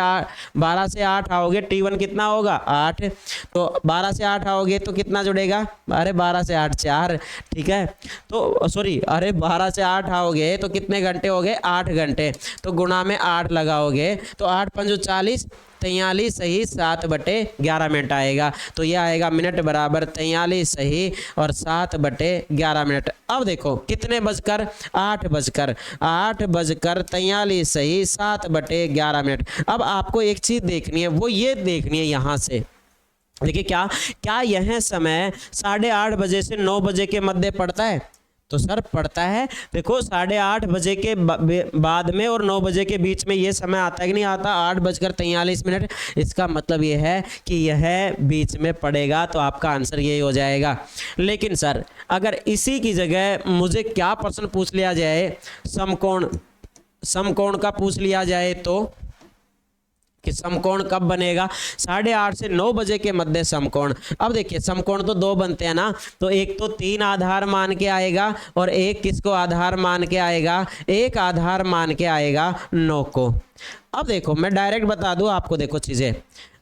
8 आओगे, T1 कितना होगा? 8। तो 12 से 8 आओगे तो कितना जुड़ेगा? अरे 12 से 8 4, ठीक है। तो सॉरी, अरे 12 से 8 आओगे तो कितने घंटे हो गए? 8 घंटे। तो गुणा में 8 लगाओगे तो 8 पंजो 40, 43 सही 7/11 मिनट आएगा। तो यह आएगा मिनट बराबर 43 सही और 7/11 मिनट। अब देखो कितने बजकर? 8:43 सही 7/11 मिनट। अब आपको एक चीज़ देखनी है, वो ये देखनी है यहाँ से, देखिए क्या यह समय 8:30 बजे से 9 बजे के मध्य पड़ता है? तो सर पड़ता है। देखो 8:30 बजे के बाद में और 9 बजे के बीच में ये समय आता है कि नहीं आता? 8:43। इसका मतलब ये है कि यह बीच में पड़ेगा, तो आपका आंसर यही हो जाएगा। लेकिन सर अगर इसी की जगह मुझे क्या प्रश्न पूछ लिया जाए, समकोण का पूछ लिया जाए तो कि समकोण कब बनेगा? 8:30 से 9 बजे के मध्य समकोण। अब देखिए समकोण तो 2 बनते हैं ना, तो एक तो 3 आधार मान के आएगा और एक किसको आधार मान के आएगा? एक आधार मान के आएगा 9 को। अब देखो मैं डायरेक्ट बता दूं आपको, देखो चीज़ें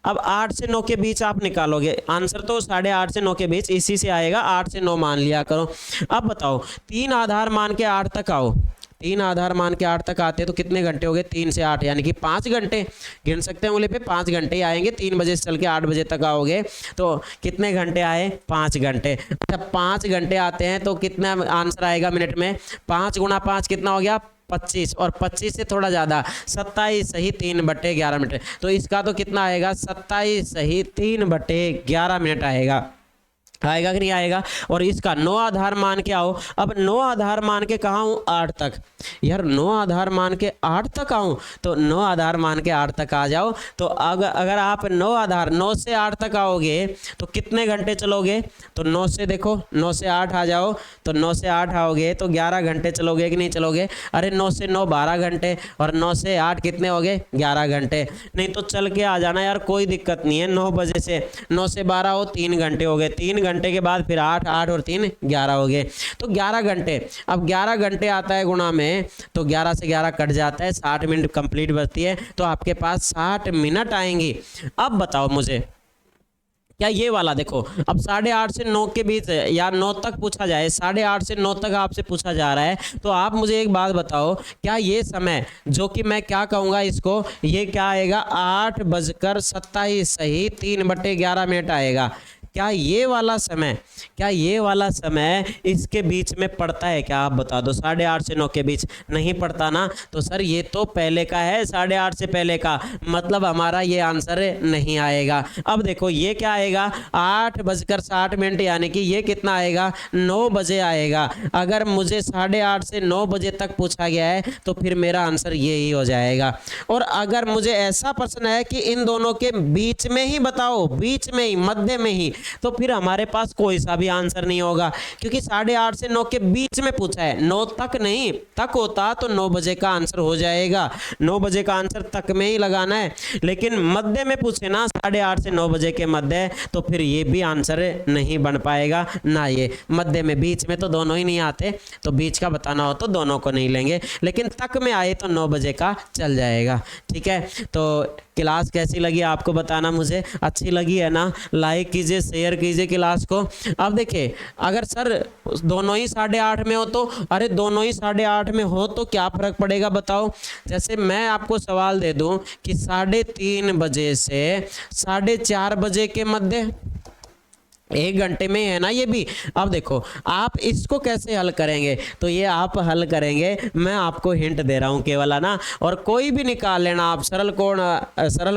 अब 8 से 9 के बीच आप निकालोगे, आंसर तो 8:30 से 9 के बीच इसी से आएगा, 8 से 9 मान लिया करो। अब बताओ 3 आधार मान के 8 तक आओ, 3 आधार मान के 8 तक आते हैं तो कितने घंटे हो गए? 3 से 8 यानी कि 5 घंटे। गिन सकते हैं उंगली पे, 5 घंटे ही आएंगे। 3 बजे से चल के 8 बजे तक आओगे तो कितने घंटे आए? 5 घंटे। अच्छा 5 घंटे आते हैं तो कितना आंसर आएगा मिनट में? 5 गुणा 5 कितना हो गया? 25, और 25 से थोड़ा ज़्यादा 27 सही 3/11 मिनट। तो इसका तो कितना आएगा? 27 सही 3/11 मिनट आएगा कि नहीं आएगा? और इसका 9 आधार मान के आओ। अब 9 आधार मान के कहाँ हूँ? 8 तक। यार 9 आधार मान के 8 तक आऊँ, तो 9 आधार मान के 8 तक आ जाओ। तो अगर आप 9 से 8 तक आओगे तो कितने घंटे चलोगे? तो 9 से देखो 9 से 8 आ जाओ, तो 9 से 8 आओगे तो 11 घंटे चलोगे कि नहीं चलोगे? अरे 9 से 9 12 घंटे और 9 से 8 कितने हो गए? 11 घंटे। नहीं तो चल के आ जाना यार, कोई दिक्कत नहीं है। 9 बजे से 9 से 12 हो, 3 घंटे हो गए। 3 घंटे के बाद फिर 8 और 3 11 हो गए, तो 11 घंटे। अब 11 घंटे आता है गुणा में, तो 11 से 11 कट जाता है, 60 मिनट कंप्लीट बचती है, तो आपके पास 60 मिनट आएंगी। अब बताओ मुझे क्या ये वाला देखो, अब 8:30 से 9 के बीच या 9 तक पूछा जाए, 8:30 से 9 तक आपसे पूछा जा रहा है, तो आप मुझे एक बात बताओ, क्या ये समय जो कि मैं क्या कहूँगा इसको, ये क्या आएगा? 8:27 सही 3/11 मिनट आएगा। क्या ये वाला समय इसके बीच में पड़ता है क्या? आप बता दो। 8:30 से 9 के बीच नहीं पड़ता ना, तो सर ये तो पहले का है, 8:30 से पहले का, मतलब हमारा ये आंसर नहीं आएगा। अब देखो ये क्या आएगा, 8:60, यानी कि ये कितना आएगा, 9 बजे आएगा। अगर मुझे 8:30 से 9 बजे तक पूछा गया है तो फिर मेरा आंसर ये ही हो जाएगा। और अगर मुझे ऐसा प्रश्न है कि इन दोनों के बीच में ही बताओ, बीच में ही, मध्य में ही, तो फिर हमारे पास कोई सा भी आंसर नहीं होगा, क्योंकि 8:30 से 9 के बीच में पूछा है, 9 तक नहीं, तक होता तो 9 बजे का आंसर हो जाएगा, 9 बजे का आंसर तक में ही लगाना है। लेकिन मध्य में पूछे ना, 8:30 से 9 बजे के मध्य, तो फिर ये भी आंसर नहीं बन पाएगा ना। ये मध्य में, बीच में तो दोनों ही नहीं आते, तो बीच का बताना हो तो दोनों को नहीं लेंगे, लेकिन तक में आए तो 9 बजे का चल जाएगा। ठीक है, तो क्लास कैसी लगी आपको बताना मुझे। अच्छी लगी है ना, लाइक कीजिए, शेयर कीजिए क्लास को। अब देखिए, अगर सर दोनों ही 8:30 में हो तो, अरे दोनों ही 8:30 में हो तो क्या फर्क पड़ेगा बताओ। जैसे मैं आपको सवाल दे दूं कि 3:30 बजे से 4:30 बजे के मध्य, 1 घंटे में है ना ये भी। अब देखो आप इसको कैसे हल करेंगे, तो ये आप हल करेंगे, मैं आपको हिंट दे रहा हूँ केवल, है ना। और कोई भी निकाल लेना आप, सरल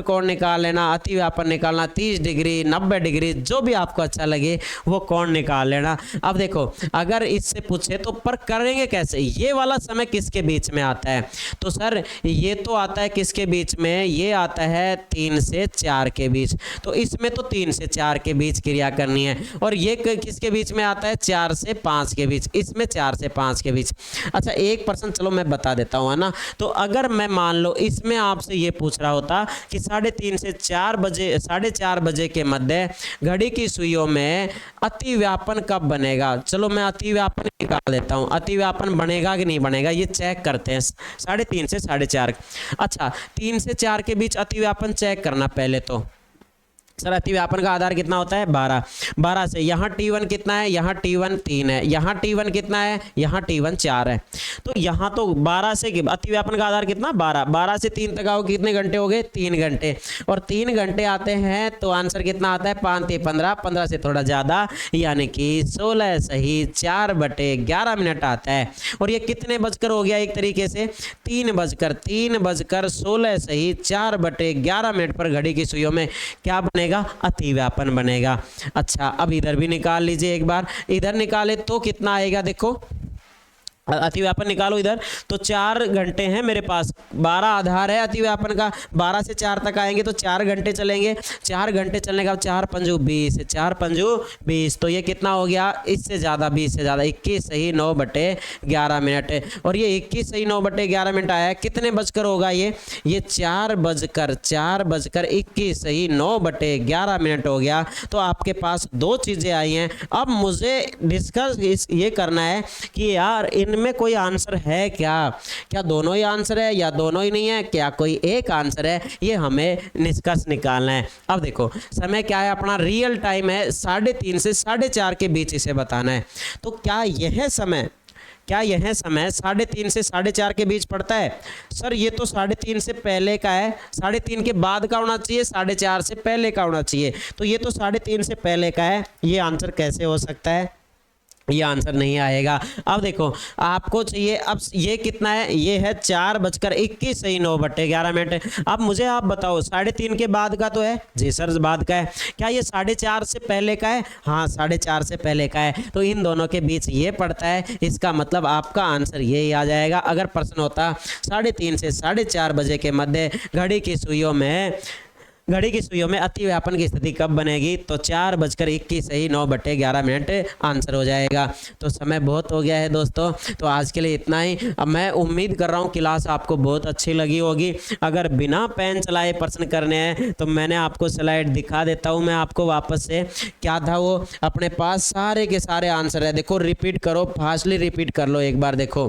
कोण निकाल लेना, अति व्यापन निकालना, 30 डिग्री, 90 डिग्री, जो भी आपको अच्छा लगे वो कोण निकाल लेना। अब देखो अगर इससे पूछे तो पर करेंगे कैसे, ये वाला समय किसके बीच में आता है, तो सर ये तो आता है किसके बीच में, ये आता है 3 से 4 के बीच, तो इसमें तो 3 से 4 के बीच क्रिया करनी है। और ये किसके बीच में आता है, 4 से 5 के बीच, इसमें 4 से 5 के बीच। अच्छा एक प्रश्न चलो मैं बता देता हूँ, है ना। तो अगर मैं मान लो इसमें आपसे ये पूछ रहा होता कि 3:30 से 4 बजे, 4:30 बजे के मध्य घड़ी की सुइयों में अति व्यापन कब बनेगा। चलो मैं अति व्यापन निकाल देता हूँ, अति व्यापन बनेगा कि नहीं बनेगा ये चेक करते हैं। 3:30 से 4:30, अच्छा 3 से 4 के बीच अति व्यापन चेक करना पहले तो। सर अति व्यापन का आधार कितना होता है, 12 से यहाँ T1 कितना है, यहाँ T1 3 है, यहाँ T1 कितना है, यहाँ T1 4 है, तो यहाँ तो 12 से अति व्यापन का आधार कितना, 12 से 3 तक आओ, कितने घंटे हो गए, 3 घंटे, और 3 घंटे आते हैं तो आंसर कितना आता है, 5 3 15, 15 से थोड़ा ज़्यादा, यानी कि 16 सही 4/11 आता है। और ये कितने बजकर हो गया, एक तरीके से 3 बजकर 16 सही 4/11 पर घड़ी की सुइयों में क्या बनेगा, अति व्यापन बनेगा। अच्छा अब इधर भी निकाल लीजिए एक बार, इधर निकाले तो कितना आएगा, देखो अति व्यापन निकालो इधर, तो 4 घंटे हैं मेरे पास, 12 आधार है अति व्यापन का, 12 से 4 तक आएंगे तो 4 घंटे चलेंगे, 4 घंटे चलने का 4 पंजू 20, 4 पंजू 20, तो ये कितना हो गया, इससे ज़्यादा 20 से ज़्यादा 21 सही 9/11। और ये 21 सही 9/11 आया, कितने बजकर होगा ये 4 बजकर 21 सही 9/11 हो गया। तो आपके पास 2 चीज़ें आई हैं। अब मुझे डिस्कस ये करना है कि यार इन में कोई आंसर है क्या दोनों ही आंसर है या दोनों ही नहीं है, क्या कोई एक आंसर है, ये हमें निष्कर्ष निकालना है। अब देखो समय क्या है अपना, रियल टाइम है, 3:30 से 4:30 के बीच इसे बताना है। तो क्या यह समय 3:30 से 4:30 के बीच पड़ता है, सर ये तो 3:30 से पहले का है, 3:30 के बाद का होना चाहिए, 4:30 से पहले का होना चाहिए, तो ये तो 3:30 से पहले का है, ये आंसर कैसे हो सकता है, ये आंसर नहीं आएगा। अब देखो आपको चाहिए, अब ये कितना है, ये है 4:21 सही 9/11। अब मुझे आप बताओ 3:30 के बाद का तो है, जी सर बाद का है, क्या ये 4:30 से पहले का है, हाँ 4:30 से पहले का है, तो इन दोनों के बीच ये पड़ता है, इसका मतलब आपका आंसर यही आ जाएगा। अगर प्रश्न होता 3:30 से 4:30 बजे के मध्य घड़ी की सुइयों में अति व्यापन की स्थिति कब बनेगी, तो 4:21 सही 9/11 आंसर हो जाएगा। तो समय बहुत हो गया है दोस्तों, तो आज के लिए इतना ही। अब मैं उम्मीद कर रहा हूँ क्लास आपको बहुत अच्छी लगी होगी। अगर बिना पेन चलाए प्रश्न करने हैं तो मैंने आपको स्लाइड दिखा देता हूँ, मैं आपको वापस से, क्या था वो, अपने पास सारे के सारे आंसर है, देखो रिपीट करो, फास्टली रिपीट कर लो एक बार, देखो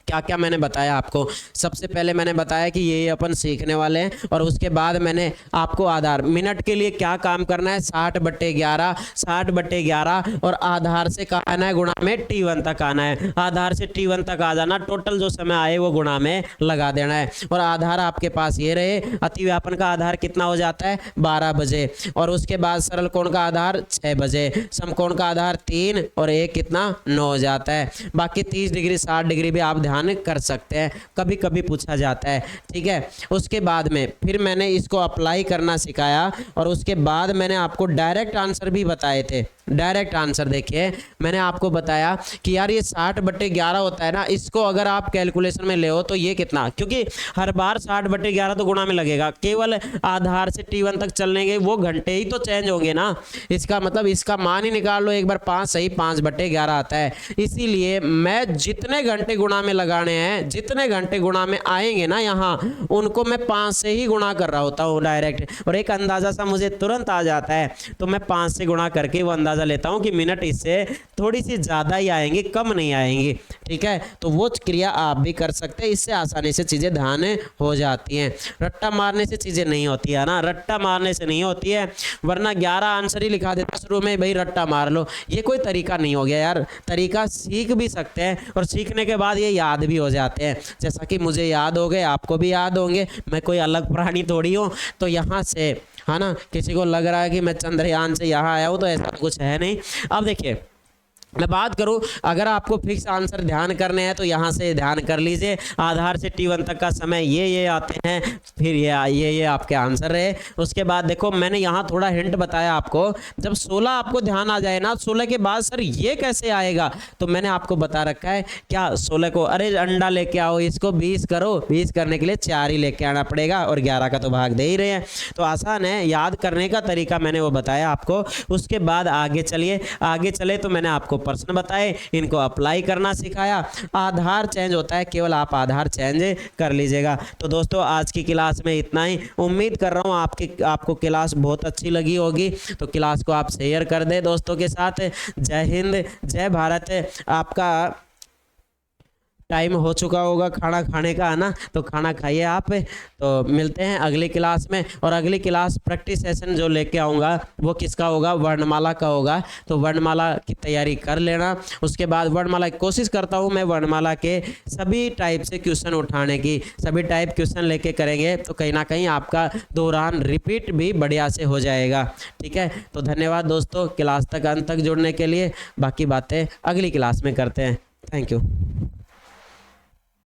क्या क्या मैंने बताया आपको। सबसे पहले मैंने बताया कि ये अपन सीखने वाले हैं, और उसके बाद मैंने आपको आधार मिनट के लिए क्या काम करना है, 60/11, 60/11 और आधार से कहाँ आना है, गुणा में T1 तक आना है। आधार से T1 तक आ जाना, टोटल जो समय आए वो गुणा में लगा देना है। और आधार आपके पास ये रहे, अतिव्यापन का आधार कितना हो जाता है, 12 बजे, और उसके बाद सरल कोण का आधार 6 बजे, समकोण का आधार 3 और 1 कितना 9 हो जाता है। बाकी 30 डिग्री 60 डिग्री भी आप ध्यान कर सकते हैं, कभी कभी पूछा जाता है, ठीक है। उसके बाद में फिर मैंने इसको अप्लाई करना सिखाया, और उसके बाद मैंने आपको डायरेक्ट आंसर भी बताए थे। डायरेक्ट आंसर देखिए, मैंने आपको बताया कि यार ये 60/11 होता है ना, इसको अगर आप कैलकुलेशन में ले हो तो ये कितना, क्योंकि हर बार 60/11 तो गुणा में लगेगा, केवल आधार से T1 तक चलने के वो घंटे ही तो चेंज होंगे ना। इसका मतलब इसका मान ही निकाल लो एक बार, 5 सही 5/11 आता है। इसीलिए मैं जितने घंटे गुणा में लगाने हैं, जितने घंटे गुणा में आएंगे ना यहाँ, उनको मैं 5 से ही गुणा कर रहा होता हूँ डायरेक्ट, और एक अंदाजा सा मुझे तुरंत आ जाता है, तो मैं 5 से गुणा करके वो अंदाजा लेता हूं कि मिनट इससे थोड़ी सी ज्यादा ही आएंगे, कम नहीं आएंगे, ठीक है। तो वो क्रिया आप भी कर सकते हैं, इससे आसानी से चीजें ध्यान हो जाती हैं। रट्टा मारने से चीजें नहीं होती है ना, रट्टा मारने से नहीं होती है, वरना 11 आंसर ही लिखा देता शुरू में, भाई रट्टा मार लो, ये कोई तरीका नहीं हो गया यार। तरीका सीख भी सकते हैं, और सीखने के बाद ये याद भी हो जाते हैं, जैसा कि मुझे याद हो गए, आपको भी याद होंगे। मैं कोई अलग प्राणी थोड़ी हूँ, तो यहाँ से है ना, किसी को लग रहा है कि मैं चंद्रयान से यहाँ आया हूँ, तो ऐसा कुछ है नहीं। अब देखिए मैं बात करूं, अगर आपको फिक्स आंसर ध्यान करने हैं तो यहाँ से ध्यान कर लीजिए, आधार से T1 तक का समय ये आते हैं, फिर ये आपके आंसर रहे। उसके बाद देखो मैंने यहाँ थोड़ा हिंट बताया आपको, जब 16 आपको ध्यान आ जाए ना, 16 के बाद सर ये कैसे आएगा, तो मैंने आपको बता रखा है क्या, 16 को अरे अंडा लेके आओ, इसको 20 करो, 20 करने के लिए 4 ही लेके आना पड़ेगा, और 11 का तो भाग दे ही रहे हैं, तो आसान है। याद करने का तरीका मैंने वो बताया आपको। उसके बाद आगे चलिए, आगे चले तो मैंने आपको प्रश्न बताए, इनको अप्लाई करना सिखाया। आधार चेंज होता है, केवल आप आधार चेंज कर लीजिएगा। तो दोस्तों आज की क्लास में इतना ही, उम्मीद कर रहा हूँ आपको क्लास बहुत अच्छी लगी होगी, तो क्लास को आप शेयर कर दें दोस्तों के साथ। जय हिंद, जय भारत। आपका टाइम हो चुका होगा खाना खाने का, है ना, तो खाना खाइए आप। तो मिलते हैं अगली क्लास में, और अगली क्लास प्रैक्टिस सेशन जो लेके आऊँगा वो किसका होगा, वर्णमाला का होगा, तो वर्णमाला की तैयारी कर लेना। उसके बाद वर्णमाला की कोशिश करता हूँ मैं वर्णमाला के सभी टाइप से क्वेश्चन उठाने की, सभी टाइप क्वेश्चन लेके करेंगे, तो कहीं ना कहीं आपका दौरान रिपीट भी बढ़िया से हो जाएगा, ठीक है। तो धन्यवाद दोस्तों क्लास तक अंत तक जुड़ने के लिए, बाकी बातें अगली क्लास में करते हैं। Thank you.